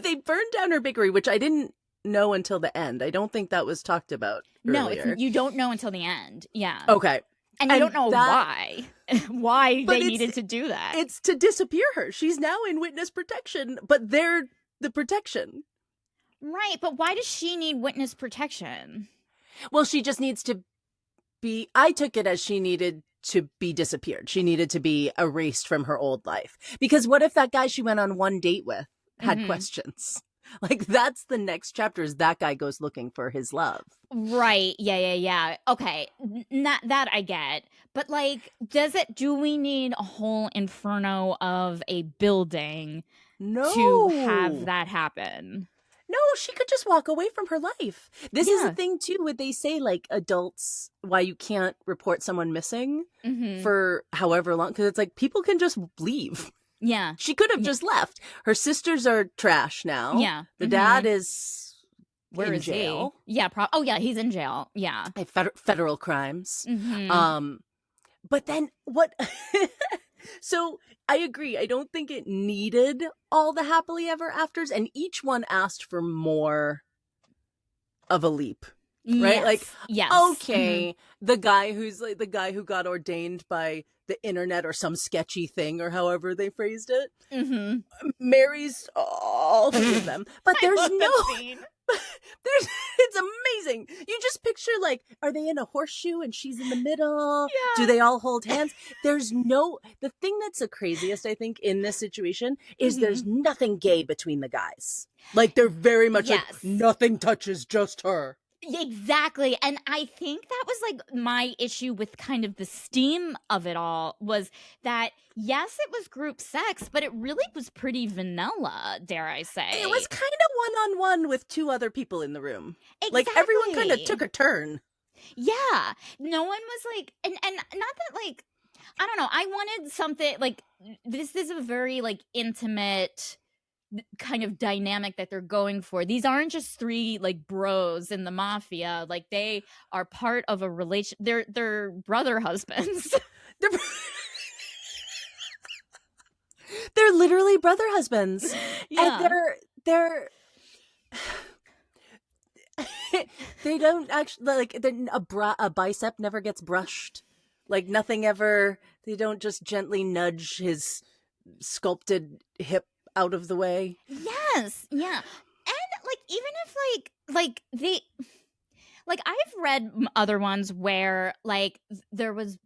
they burned down her bakery, which I didn't know until the end. I don't think that was talked about earlier. No, you don't know until the end. Yeah. Okay. And you don't know why they needed to do that. It's to disappear her. She's now in witness protection, but they're the protection. Right, but why does she need witness protection? Well, she just needs to be, I took it as she needed to be disappeared. She needed to be erased from her old life. Because what if that guy she went on one date with had questions? Like, that's the next chapter, is that guy goes looking for his love. Right. Yeah. Okay. That I get. But like, do we need a whole inferno of a building to have that happen? No, she could just walk away from her life. This is the thing too, where they say like adults, why you can't report someone missing for however long. Because it's like, people can just leave. Yeah. She could have just left. Her sisters are trash now. Yeah. The dad is in jail. He? Yeah. He's in jail. Yeah. Federal crimes. But then what? So I agree. I don't think it needed all the happily ever afters, and each one asked for more of a leap. Right? Like, okay, the guy who got ordained by the internet or some sketchy thing or however they phrased it, marries all 3 of them. But there's it's amazing. You just picture like, are they in a horseshoe and she's in the middle? Yeah. Do they all hold hands? The thing that's the craziest, I think, in this situation is there's nothing gay between the guys. Like, they're very much like, nothing touches, just her. Exactly. And I think that was like my issue with kind of the steam of it all, was that yes, it was group sex, but it really was pretty vanilla, dare I say. It was kind of one-on-one with 2 other people in the room. Exactly. Like, everyone kind of took a turn. Yeah. No one was like, and not that like, I don't know. I wanted something like this is a very like intimate kind of dynamic that they're going for. These aren't just three like bros in the mafia. Like they are part of a relation. They're brother husbands. They're literally brother husbands. Yeah. And they're they don't actually like a bicep never gets brushed. Like nothing ever. They don't just gently nudge his sculpted hip out of the way. Yes. Yeah. And like even if like they like I've read other ones where like there was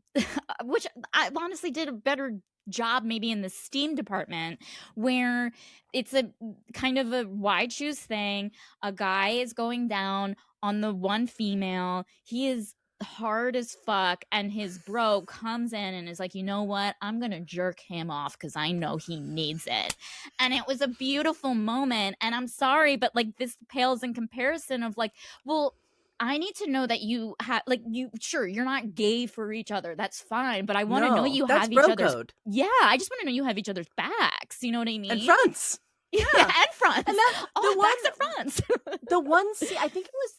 which I honestly did a better job maybe in the Steam department where it's a kind of a wide shoes thing. A guy is going down on the one female. He is hard as fuck and his bro comes in and is like, you know what, I'm gonna jerk him off because I know he needs it. And it was a beautiful moment, and I'm sorry but like this pales in comparison of like, well, I need to know that you have like you sure you're not gay for each other, that's fine, but I want to know you that's have bro each other's code. Yeah, I just want to know you have each other's backs, you know what I mean? And fronts. Yeah, and fronts. And that, backs and fronts. The one scene, I think it was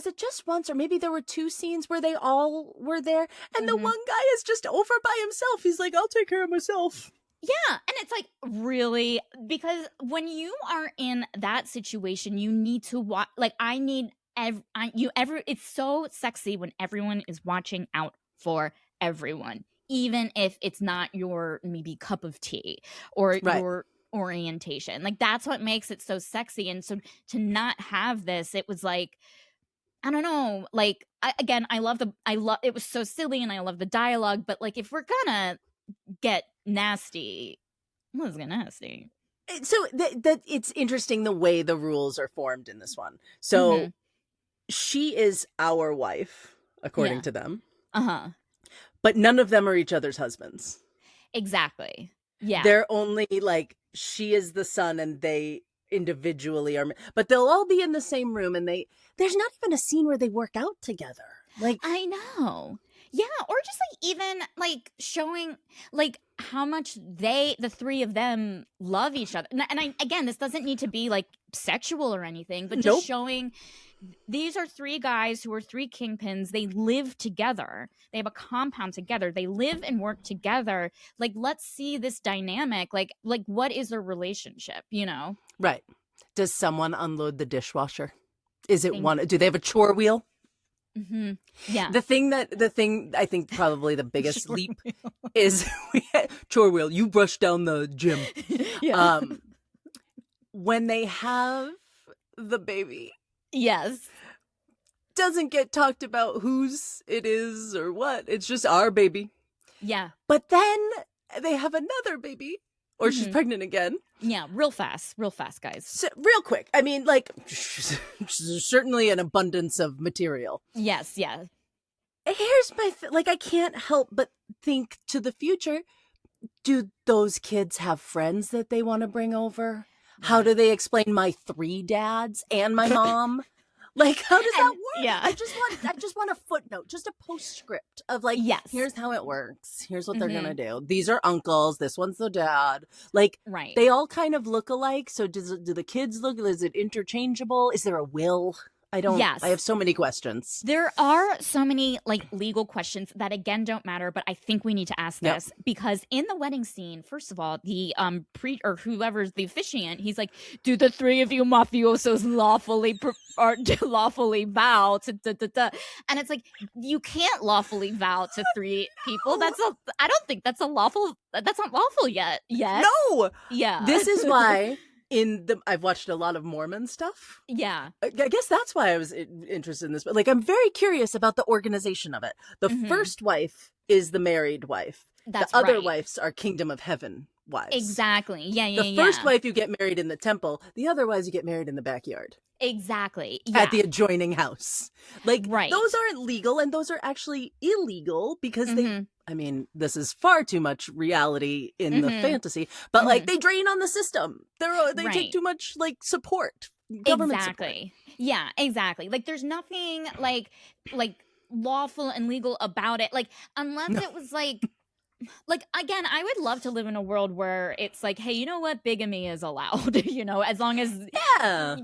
it just once, or maybe there were two scenes where they all were there, and the one guy is just over by himself. He's like, I'll take care of myself. Yeah, and it's like, really? Because when you are in that situation, you need to watch, like, I need it's so sexy when everyone is watching out for everyone, even if it's not your maybe cup of tea or your orientation. Like, that's what makes it so sexy. And so to not have this, it was like, I don't know, like, I love it was so silly and I love the dialogue, but like, if we're gonna get nasty, let's get nasty. So that it's interesting the way the rules are formed in this one. So she is our wife, according to them. Uh-huh. But none of them are each other's husbands. Exactly. Yeah. They're only like, she is the son and they individually are, but they'll all be in the same room, and there's not even a scene where they work out together. Like, I know. Yeah, or just like even like showing like how much the three of them love each other. And again, this doesn't need to be like sexual or anything, but just showing these are three guys who are three kingpins. They live together. They have a compound together. They live and work together. Like, let's see this dynamic. Like what is their relationship, you know? Right. Does someone unload the dishwasher? Is it one? Do they have a chore wheel? Mm-hmm. Yeah. The thing I think probably the biggest leap is chore wheel. You brush down the gym. Yeah. When they have the baby. Yes. Doesn't get talked about whose it is or what. It's just our baby. Yeah. But then they have another baby, or she's pregnant again. Yeah, real fast, guys. So, real quick. I mean, like, there's certainly an abundance of material. Yes, yeah. Here's my like, I can't help but think to the future. Do those kids have friends that they want to bring over? How do they explain my 3 dads and my mom? Like, how does that work? Yeah. I just want a footnote, just a postscript of like, yes, here's how it works. Here's what they're gonna do. These are uncles. This one's the dad. Like, right. They all kind of look alike. So do the kids look? Is it interchangeable? Is there a will? I don't. Yes. I have so many questions. There are so many like legal questions that again don't matter, but I think we need to ask this because in the wedding scene, first of all, the or whoever's the officiant, he's like, "Do the 3 of you mafiosos lawfully vow to da, da, da." And it's like, you can't lawfully vow to 3 people. I don't think that's not lawful yet. No. Yeah. This is why. I've watched a lot of Mormon stuff. Yeah. I guess that's why I was interested in this. But like, I'm very curious about the organization of it. The first wife is the married wife. That's the other right. wives are Kingdom of Heaven wives. Exactly. Yeah. The first wife you get married in the temple. The other wives you get married in the backyard. Exactly. Yeah. At the adjoining house. Like, right. Those aren't legal, and those are actually illegal because they, I mean, this is far too much reality in the fantasy, but like, they drain on the system. They take too much like support. Government support. Yeah, exactly. Like, there's nothing like lawful and legal about it. Like, unless it was like again, I would love to live in a world where it's like, hey, you know what, bigamy is allowed. As long as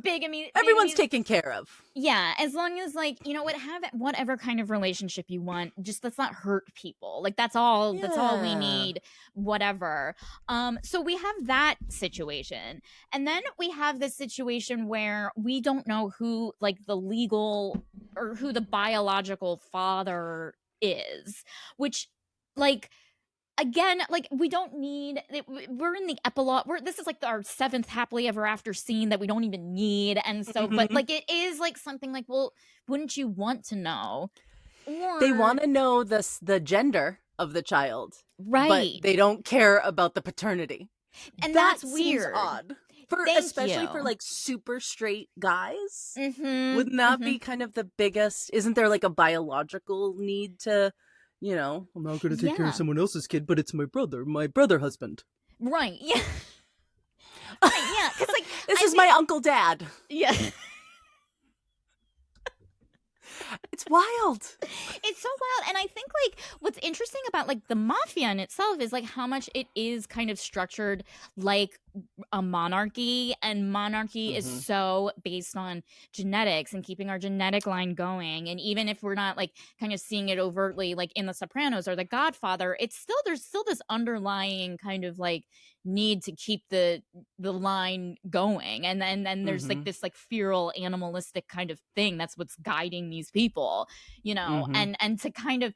bigamy, everyone's taken care of. Yeah, as long as like, have whatever kind of relationship you want, just let's not hurt people. Like that's all we need, whatever. So we have that situation. And then we have this situation where we don't know who like the legal or who the biological father is, which like again, like we don't need. We're in the epilogue. This is like our 7th happily ever after scene that we don't even need, and so. But like it is like something like, well, wouldn't you want to know? Or, they want to know the gender of the child, right? But they don't care about the paternity, and that that's weird. Seems odd. Especially for like super straight guys. Wouldn't that be kind of the biggest? Isn't there like a biological need to? I'm not going to take care of someone else's kid, but it's my brother husband. Right, yeah. Right, yeah, because like... This is my uncle dad. Yeah. It's wild. It's so wild. And I think like what's interesting about like the mafia in itself is like how much it is kind of structured like a monarchy, and monarchy is so based on genetics and keeping our genetic line going. And even if we're not like kind of seeing it overtly like in The Sopranos or The Godfather, there's still this underlying kind of like need to keep the line going, and then there's like this like feral animalistic kind of thing that's what's guiding these people, and to kind of,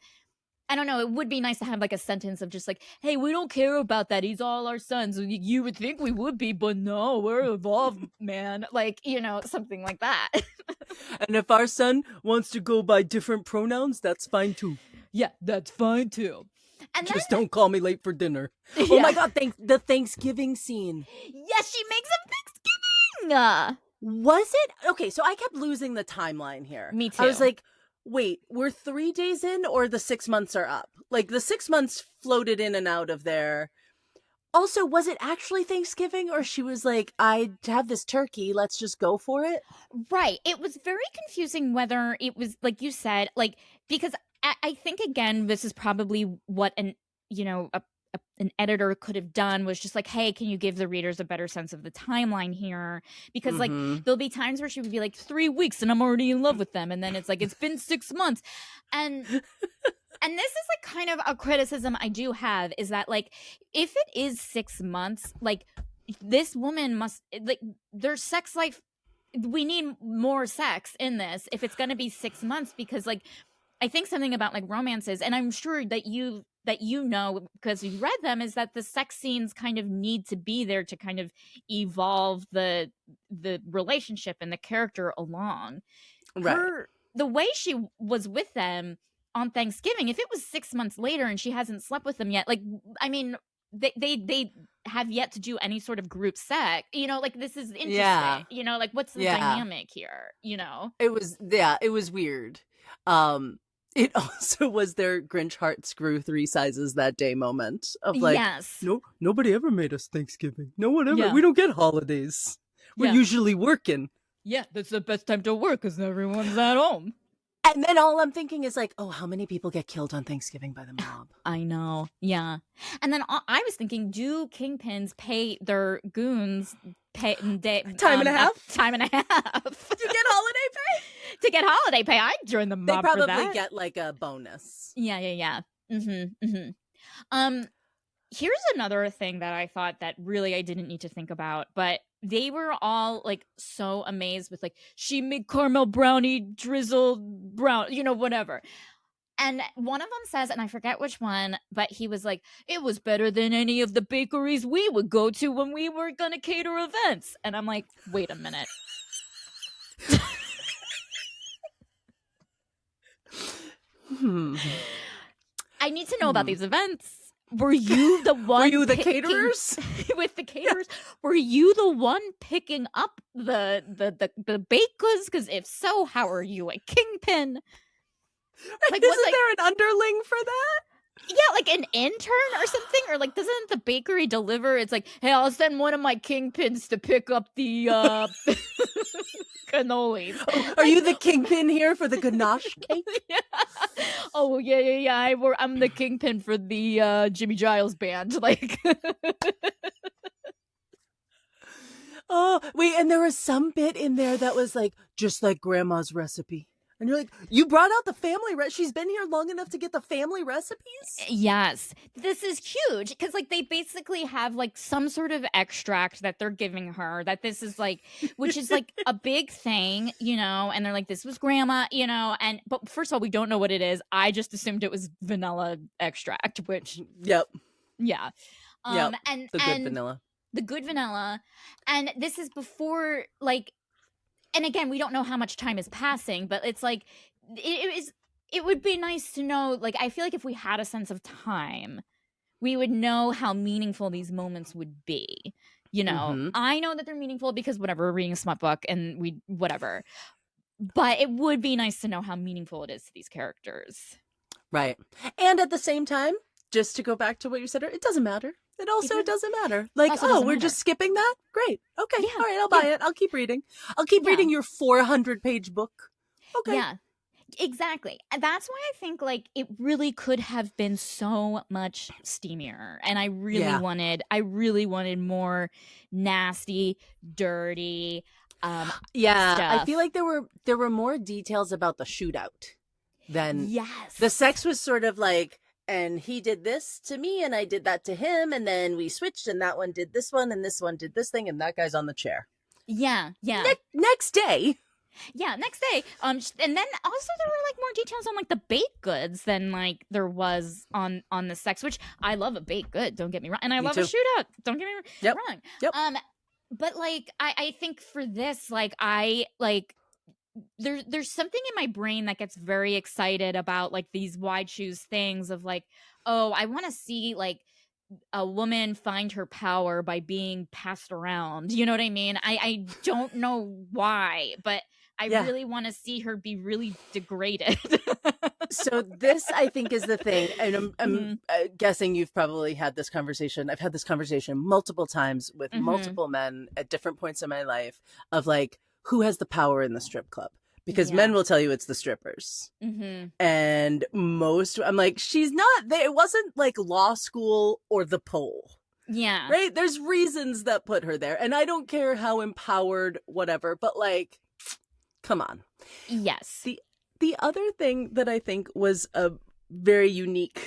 I don't know, it would be nice to have like a sentence of just like, hey, we don't care about that, he's all our sons. You would think we would be, but no, we're evolved, man. Like, something like that. And if our son wants to go by different pronouns, that's fine too. Yeah, that's fine too. And just don't call me late for dinner. Yeah. Oh my god, the Thanksgiving scene. Yes, she makes a Thanksgiving. Was it? Okay, so I kept losing the timeline here. Me too. I was like, wait, we're 3 days in or the 6 months are up? Like the 6 months floated in and out of there. Also, was it actually Thanksgiving, or she was like, I have this turkey, let's just go for it? Right. It was very confusing whether it was, like you said, like, because I think, again, this is probably what an editor could have done, was just like, hey, can you give the readers a better sense of the timeline here? Because like there'll be times where she would be like 3 weeks and I'm already in love with them, and then it's like it's been 6 months, and this is like kind of a criticism I do have, is that like if it is 6 months, like this woman must, like, their sex life, we need more sex in this if it's going to be 6 months, because like I think something about like romances, and I'm sure that you know because you read them, is that the sex scenes kind of need to be there to kind of evolve the relationship and the character along. Right. The way she was with them on Thanksgiving, if it was 6 months later and she hasn't slept with them yet, like, I mean, they have yet to do any sort of group sex, like this is interesting, like what's the dynamic here, It was weird. It also was their Grinch heart screw 3 sizes that day moment of like, yes. No, nobody ever made us Thanksgiving. No one ever. Yeah. We don't get holidays. We're usually working. Yeah, that's the best time to work because everyone's at home. And then all I'm thinking is like, oh, how many people get killed on Thanksgiving by the mob? I know. Yeah. And then I was thinking, do kingpins pay their goons time and a half? Time and a half. To get holiday pay? To get holiday pay. I'd join the mob for that. They probably get like a bonus. Yeah. Here's another thing that I thought that really I didn't need to think about, but they were all like so amazed with like, she made caramel brownie drizzle brown, whatever. And one of them says, and I forget which one, but he was like, it was better than any of the bakeries we would go to when we were gonna cater events. And I'm like, wait a minute. I need to know about these events. Were you the one? Were you the caterers? With the caterers, were you the one picking up the baked goods? Because if so, how are you a kingpin? Like, isn't there an underling for that? Yeah, like an intern or something, or like doesn't the bakery deliver? It's like, hey, I'll send one of my kingpins to pick up the cannolis. Oh, are you the kingpin here for the ganache cake? Yeah. Oh yeah. I'm the kingpin for the Jimmy Giles band. Like, oh wait, and there was some bit in there that was like just like grandma's recipe. And you're like, you brought out the family she's been here long enough to get the family recipes? Yes. This is huge because like they basically have like some sort of extract that they're giving her that this is like, which is like a big thing, you know, and they're like, this was grandma, you know, but first of all, we don't know what it is. I just assumed it was vanilla extract, which Yep. Yeah. Yep. And the good vanilla. The good vanilla. And this is before like, and again, we don't know how much time is passing, but it's like it would be nice to know, like, I feel like if we had a sense of time, we would know how meaningful these moments would be. You know, I know that they're meaningful because whatever, we're reading a smut book and whatever. But it would be nice to know how meaningful it is to these characters. Right. And at the same time, just to go back to what you said, it doesn't matter. It also doesn't matter. Like, we're just skipping that? Great. Okay. Yeah. All right, I'll buy it. I'll keep reading. I'll keep reading your 400-page book. Okay. Yeah. Exactly. And that's why I think like it really could have been so much steamier. And I really wanted more nasty, dirty stuff. I feel like there were more details about the shootout than the sex was sort of like, and he did this to me and I did that to him and then we switched and that one did this one and this one did this thing and that guy's on the chair. Yeah. Next day. Yeah, next day. And then also there were like more details on like the baked goods than like there was on the sex, which I love a baked good, don't get me wrong. And I love a shootout, don't get me wrong. Yep. But like I think for this, like I like there's something in my brain that gets very excited about like these wide shoes things of like, oh, I want to see like a woman find her power by being passed around. You know what I mean? I don't know why, but I really want to see her be really degraded. So this, I think, is the thing. And I'm guessing you've probably had this conversation. I've had this conversation multiple times with multiple men at different points in my life of like, who has the power in the strip club? Because men will tell you it's the strippers. And I'm like, she's not there. It wasn't like law school or the pole. Yeah. Right? There's reasons that put her there. And I don't care how empowered, whatever, but like, come on. Yes. The other thing that I think was a very unique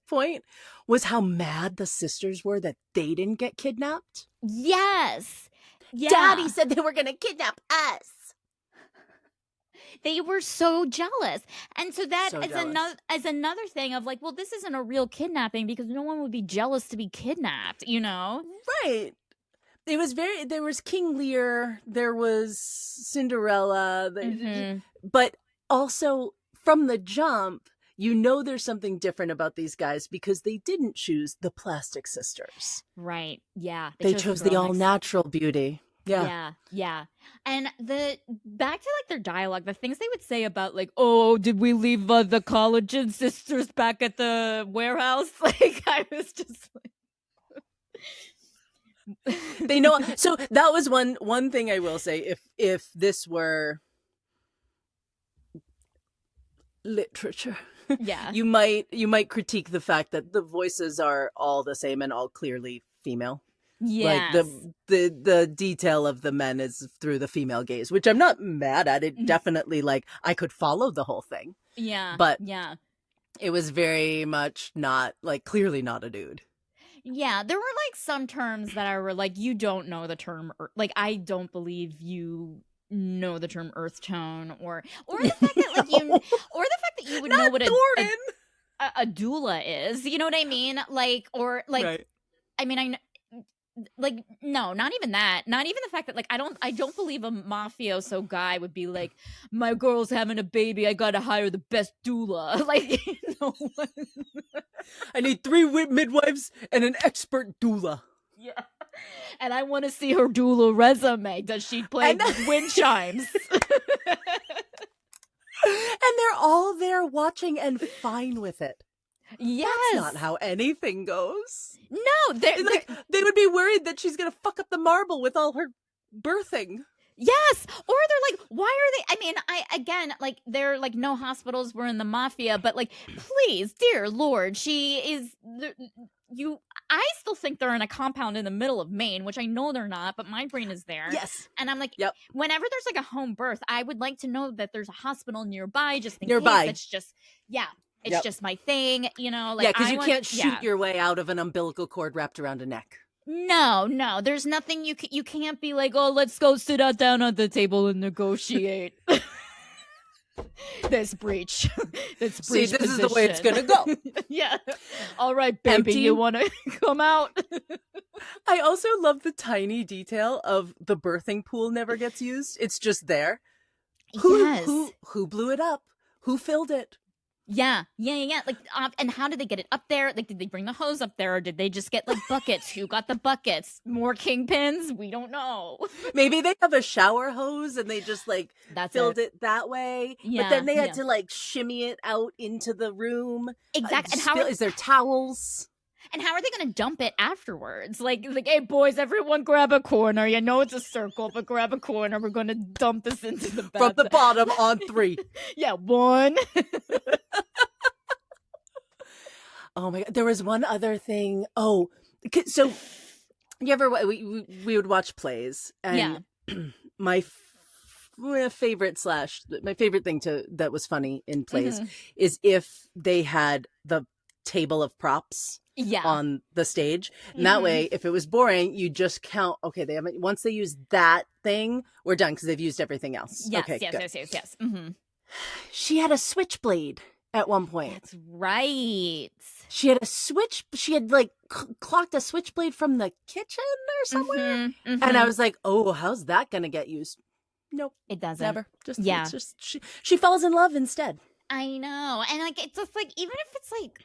point was how mad the sisters were that they didn't get kidnapped. Yes. Yeah. Daddy said they were going to kidnap us. They were so jealous. And so that is another thing of like, well, this isn't a real kidnapping because no one would be jealous to be kidnapped, you know? Right. There was King Lear, there was Cinderella, but also from the jump, you know there's something different about these guys because they didn't choose the plastic sisters. Right. Yeah. They chose the all-natural beauty. Yeah. And back to like their dialogue, the things they would say about like, oh, did we leave the collagen sisters back at the warehouse? Like, I was just like... They know. So that was one thing I will say. If this were literature, you might critique the fact that the voices are all the same and all clearly female. Yes. Like the detail of the men is through the female gaze, which I'm not mad at. It definitely, like, I could follow the whole thing. Yeah. But it was very much not, like, clearly not a dude. Yeah, there were like some terms that I were like, you don't know the term, like, I don't believe you know the term earth tone or the fact that like you would know what a doula is. You know what I mean? Like, or like, right. I mean, like, no, not even that. Not even the fact that like I don't believe a mafioso guy would be like, my girl's having a baby, I gotta hire the best doula. Like, no one. I need 3 midwives and an expert doula. Yeah. And I want to see her doula resume. Does she play wind chimes? And they're all there watching and fine with it. Yes. That's not how anything goes. No, they would be worried that she's going to fuck up the marble with all her birthing. Yes. Or they're like, why are they? I mean, again, like, they're like, no hospitals were in the mafia, but like, please, dear Lord, she is. I still think they're in a compound in the middle of Maine, which I know they're not, but my brain is there. Yes. And I'm like, yep. Whenever there's like a home birth, I would like to know that there's a hospital nearby, just in nearby. case. It's just, it's just my thing, you know. Like, because you can't shoot your way out of an umbilical cord wrapped around a neck. No, there's nothing you can't be like, oh, let's go sit down at the table and negotiate. This breach. See, this is the way it's gonna go. Yeah. All right, baby, you want to come out? I also love the tiny detail of the birthing pool never gets used. It's just there. Who blew it up? Who filled it? Yeah. Like, and how did they get it up there? Like, did they bring the hose up there, or did they just get like buckets? Who got the buckets? More kingpins? We don't know. Maybe they have a shower hose and they just like filled it that way. Yeah, but then they had to like shimmy it out into the room. Exactly. And is there towels? And how are they going to dump it afterwards? Like, hey, boys, everyone grab a corner. You know it's a circle, but grab a corner. We're going to dump this into the bathtub. From the bottom on 3. Yeah, 1. Oh my God. There was one other thing. Oh, so you ever, we would watch plays. And my favorite thing that was funny in plays is if they had the table of props on the stage. And that way, if it was boring, you just count, okay, they haven't, once they use that thing, we're done because they've used everything else. Yes, okay, yes. Mm-hmm. She had a switchblade at one point. That's right. She had like clocked a switchblade from the kitchen or somewhere. And I was like, oh, how's that going to get used? Nope. It doesn't. Never. It's just she falls in love instead. I know. And like, it's just like, even if it's like,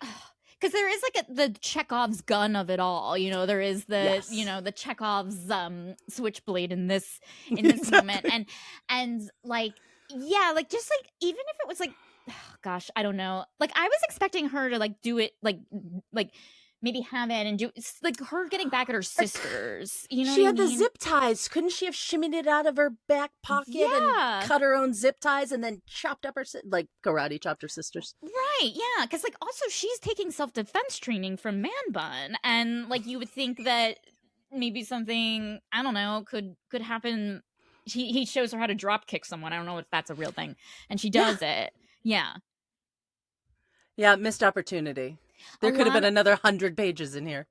because there is like the Chekhov's gun of it all, you know, there is the, the Chekhov's switchblade in this moment. And like, like, just like, even if it was like, gosh, I don't know. Like, I was expecting her to like do it like maybe have it and do like her getting back at her sisters. You know, she had the zip ties. Couldn't she have shimmied it out of her back pocket and cut her own zip ties and then chopped up like karate chopped her sisters? Right, yeah. Because like also she's taking self-defense training from Man Bun, and like you would think that maybe something, I don't know, could happen. He shows her how to drop kick someone. I don't know if that's a real thing, and she does it. Yeah. Yeah, missed opportunity. There could have been another 100 pages in here.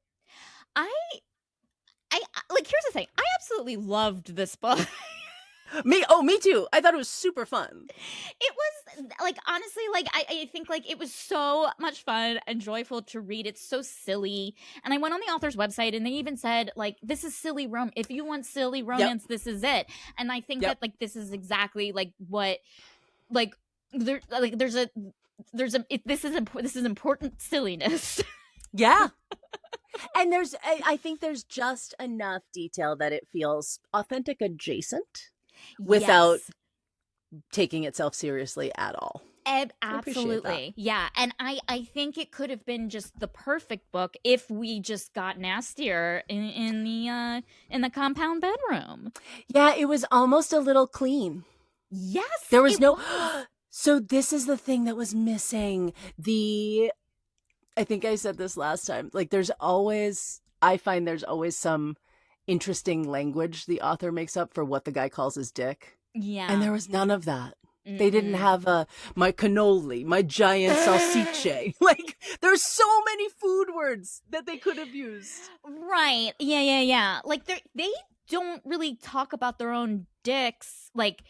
I like, here's the thing. I absolutely loved this book. Me too. I thought it was super fun. It was like, honestly, like I think like it was so much fun and joyful to read. It's so silly. And I went on the author's website and they even said like, this is silly romance. If you want silly romance, this is it. And I think that like this is exactly like what like this is important silliness. Yeah. And I think there's just enough detail that it feels authentic adjacent without taking itself seriously at all. Absolutely. Yeah. And I think it could have been just the perfect book if we just got nastier in the compound bedroom. Yeah, it was almost a little clean. Yes. There was no So this is the thing that was missing. I think I said this last time. Like I find there's always some interesting language the author makes up for what the guy calls his dick. Yeah. And there was none of that. Mm-mm. They didn't have my cannoli, my giant salsiche. Like, there's so many food words that they could have used. Right. Yeah. Like, they don't really talk about their own dicks. Like,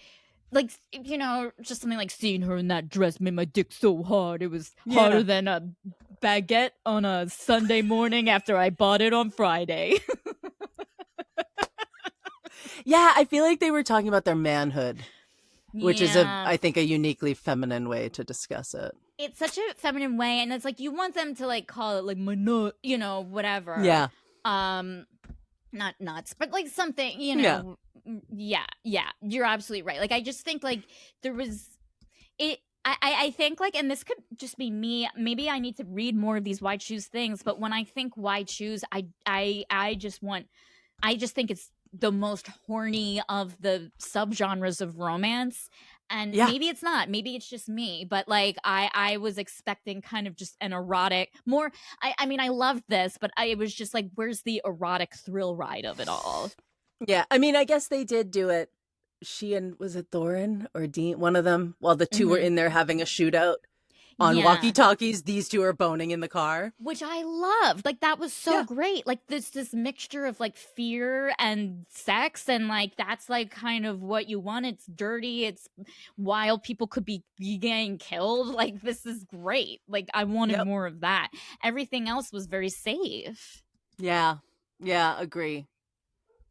you know, just something like, seeing her in that dress made my dick so hard. It was harder than a baguette on a Sunday morning after I bought it on Friday. Yeah, I feel like they were talking about their manhood, which is, I think, a uniquely feminine way to discuss it. It's such a feminine way, and it's like you want them to like call it like you know, whatever. Yeah. Not nuts, but like something, you know. Yeah. You're absolutely right. Like, I just think like there was it. I think like, and this could just be me. Maybe I need to read more of these Why Choose things. But when I think Why Choose, I just think it's the most horny of the subgenres of romance. And maybe it's not. Maybe it's just me. But like I was expecting kind of just an erotic, more. I mean, I loved this, but it was just like, where's the erotic thrill ride of it all? Yeah, I mean, I guess they did do it. She and, was it Thorin or Dean? One of them, while the two were in there having a shootout on walkie-talkies, these two are boning in the car. Which I loved. Like, that was so great. Like, this mixture of, like, fear and sex, and, like, that's, like, kind of what you want. It's dirty. It's wild. People could be getting killed. Like, this is great. Like, I wanted more of that. Everything else was very safe. Yeah. Yeah, agree.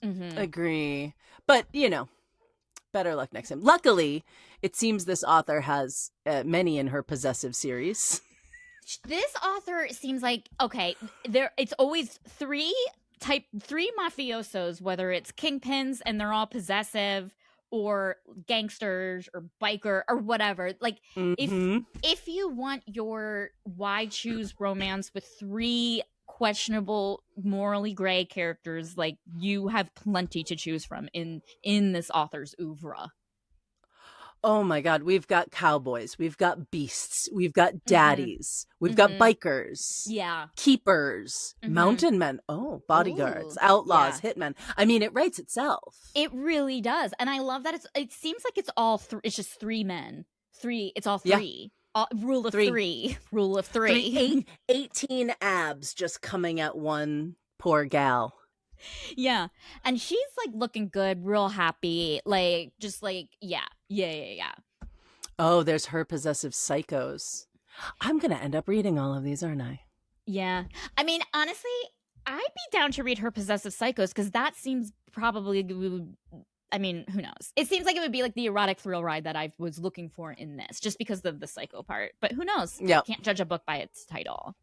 Agree. But, you know, better luck next time. Luckily, it seems this author has many in her possessive series. This author seems like, okay, it's always three mafiosos, whether it's kingpins and they're all possessive, or gangsters or biker or whatever. Like, if you want your why choose romance with three questionable, morally gray characters, like, you have plenty to choose from in this author's oeuvre. Oh my God, we've got cowboys, we've got beasts, we've got daddies, we've got bikers, keepers, mountain men, bodyguards, outlaws, hitmen. I mean, it writes itself. It really does. And I love that it seems like it's all it's just three men. It's all three. Rule of three. Rule of three. 18 abs just coming at one poor gal. Yeah. And she's like looking good, real happy, like, just like, yeah. Oh, there's Her Possessive Psychos. I'm going to end up reading all of these, aren't I? Yeah. I mean, honestly, I'd be down to read Her Possessive Psychos, because that seems probably, I mean, who knows? It seems like it would be like the erotic thrill ride that I was looking for in this, just because of the psycho part. But who knows? Yeah. Can't judge a book by its title.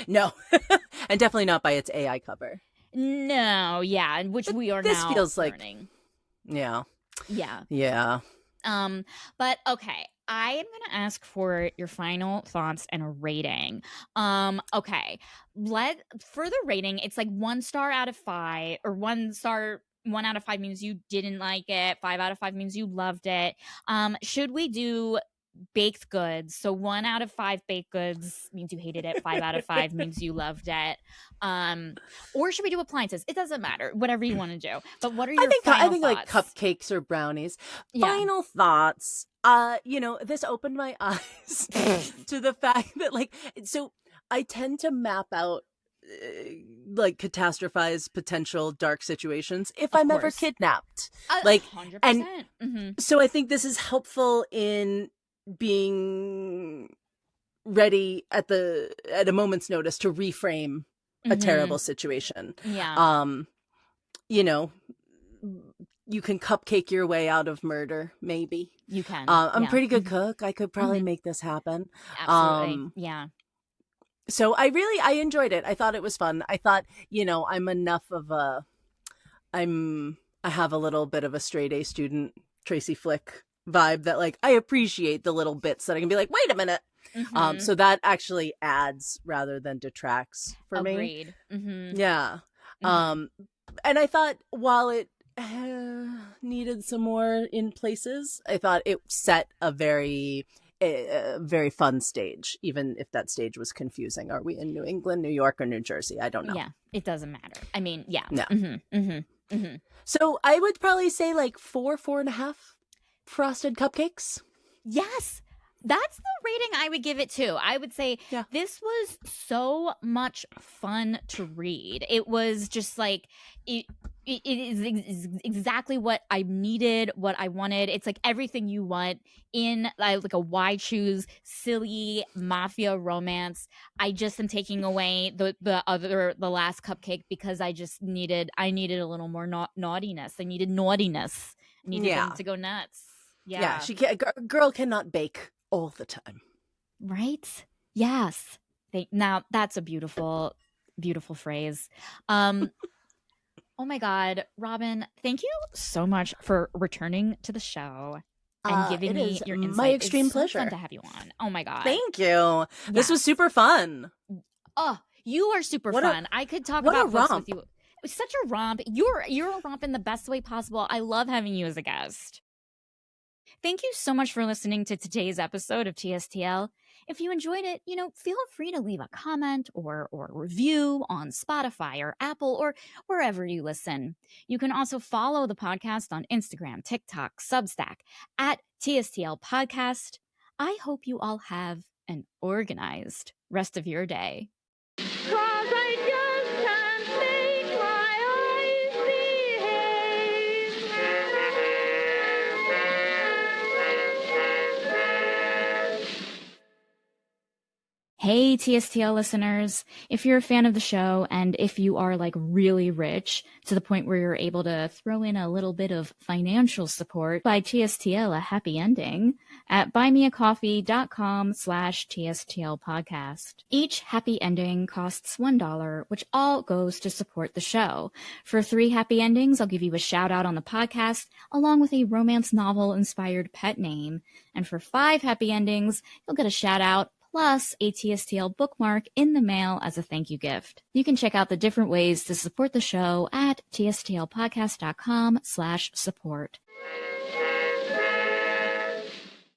No. And definitely not by its AI cover. No, yeah, which we are this now feels learning. Yeah. Yeah. But okay, I am going to ask for your final thoughts and a rating. Okay, for the rating, it's like 1 star out of 5, or 1 star. 1 out of 5 means you didn't like it. 5 out of 5 means you loved it. Should we do baked goods? So 1 out of 5 baked goods means you hated it. 5 out of 5 means you loved it. Or should we do appliances? It doesn't matter. Whatever you want to do. But what are your final thoughts? Like cupcakes or brownies. Yeah. Final thoughts. You know, this opened my eyes to the fact that, like, so I tend to map out like catastrophize potential dark situations if I'm ever kidnapped. Like 100%. And so I think this is helpful in being ready at a moment's notice to reframe a terrible situation. Yeah. You know, you can cupcake your way out of murder, maybe. You can. I'm a pretty good cook. I could probably make this happen. Absolutely. Yeah. So I enjoyed it. I thought it was fun. I thought, you know, I have a little bit of a straight A student Tracy Flick vibe that, like, I appreciate the little bits that I can be like, wait a minute. So that actually adds rather than detracts for me. Agreed. Yeah. And I thought while it needed some more in places, I thought it set a very fun stage, even if that stage was confusing. Are we in New England, New York, or New Jersey? I don't know. Yeah, it doesn't matter. I mean, yeah. No. So I would probably say like 4.5 frosted cupcakes. Yes. That's the rating I would give it to. I would say this was so much fun to read. It was just like, it is exactly what I needed, what I wanted. It's like everything you want in like a why choose silly mafia romance. I just am taking away the last cupcake because I needed a little more naughtiness. I needed naughtiness. I needed them to go nuts. Yeah. She can't. A girl cannot bake all the time. Right? Yes. Now that's a beautiful, beautiful phrase. Oh my God, Robin, thank you so much for returning to the show and giving me your insight. My extreme it's pleasure. So fun to have you on. Oh my God. Thank you. This was super fun. Oh, you are super fun. I could talk about books with you. was such a romp. You're a romp in the best way possible. I love having you as a guest. Thank you so much for listening to today's episode of TSTL. If you enjoyed it, feel free to leave a comment or review on Spotify or Apple or wherever you listen. You can also follow the podcast on Instagram, TikTok, Substack at TSTL Podcast. I hope you all have an organized rest of your day. Hey, TSTL listeners, if you're a fan of the show and if you are like really rich to the point where you're able to throw in a little bit of financial support, buy TSTL a happy ending at buymeacoffee.com/TSTL podcast. Each happy ending costs $1, which all goes to support the show. For 3 happy endings, I'll give you a shout out on the podcast along with a romance novel inspired pet name. And for 5 happy endings, you'll get a shout out plus a TSTL bookmark in the mail as a thank you gift. You can check out the different ways to support the show at tstlpodcast.com/support.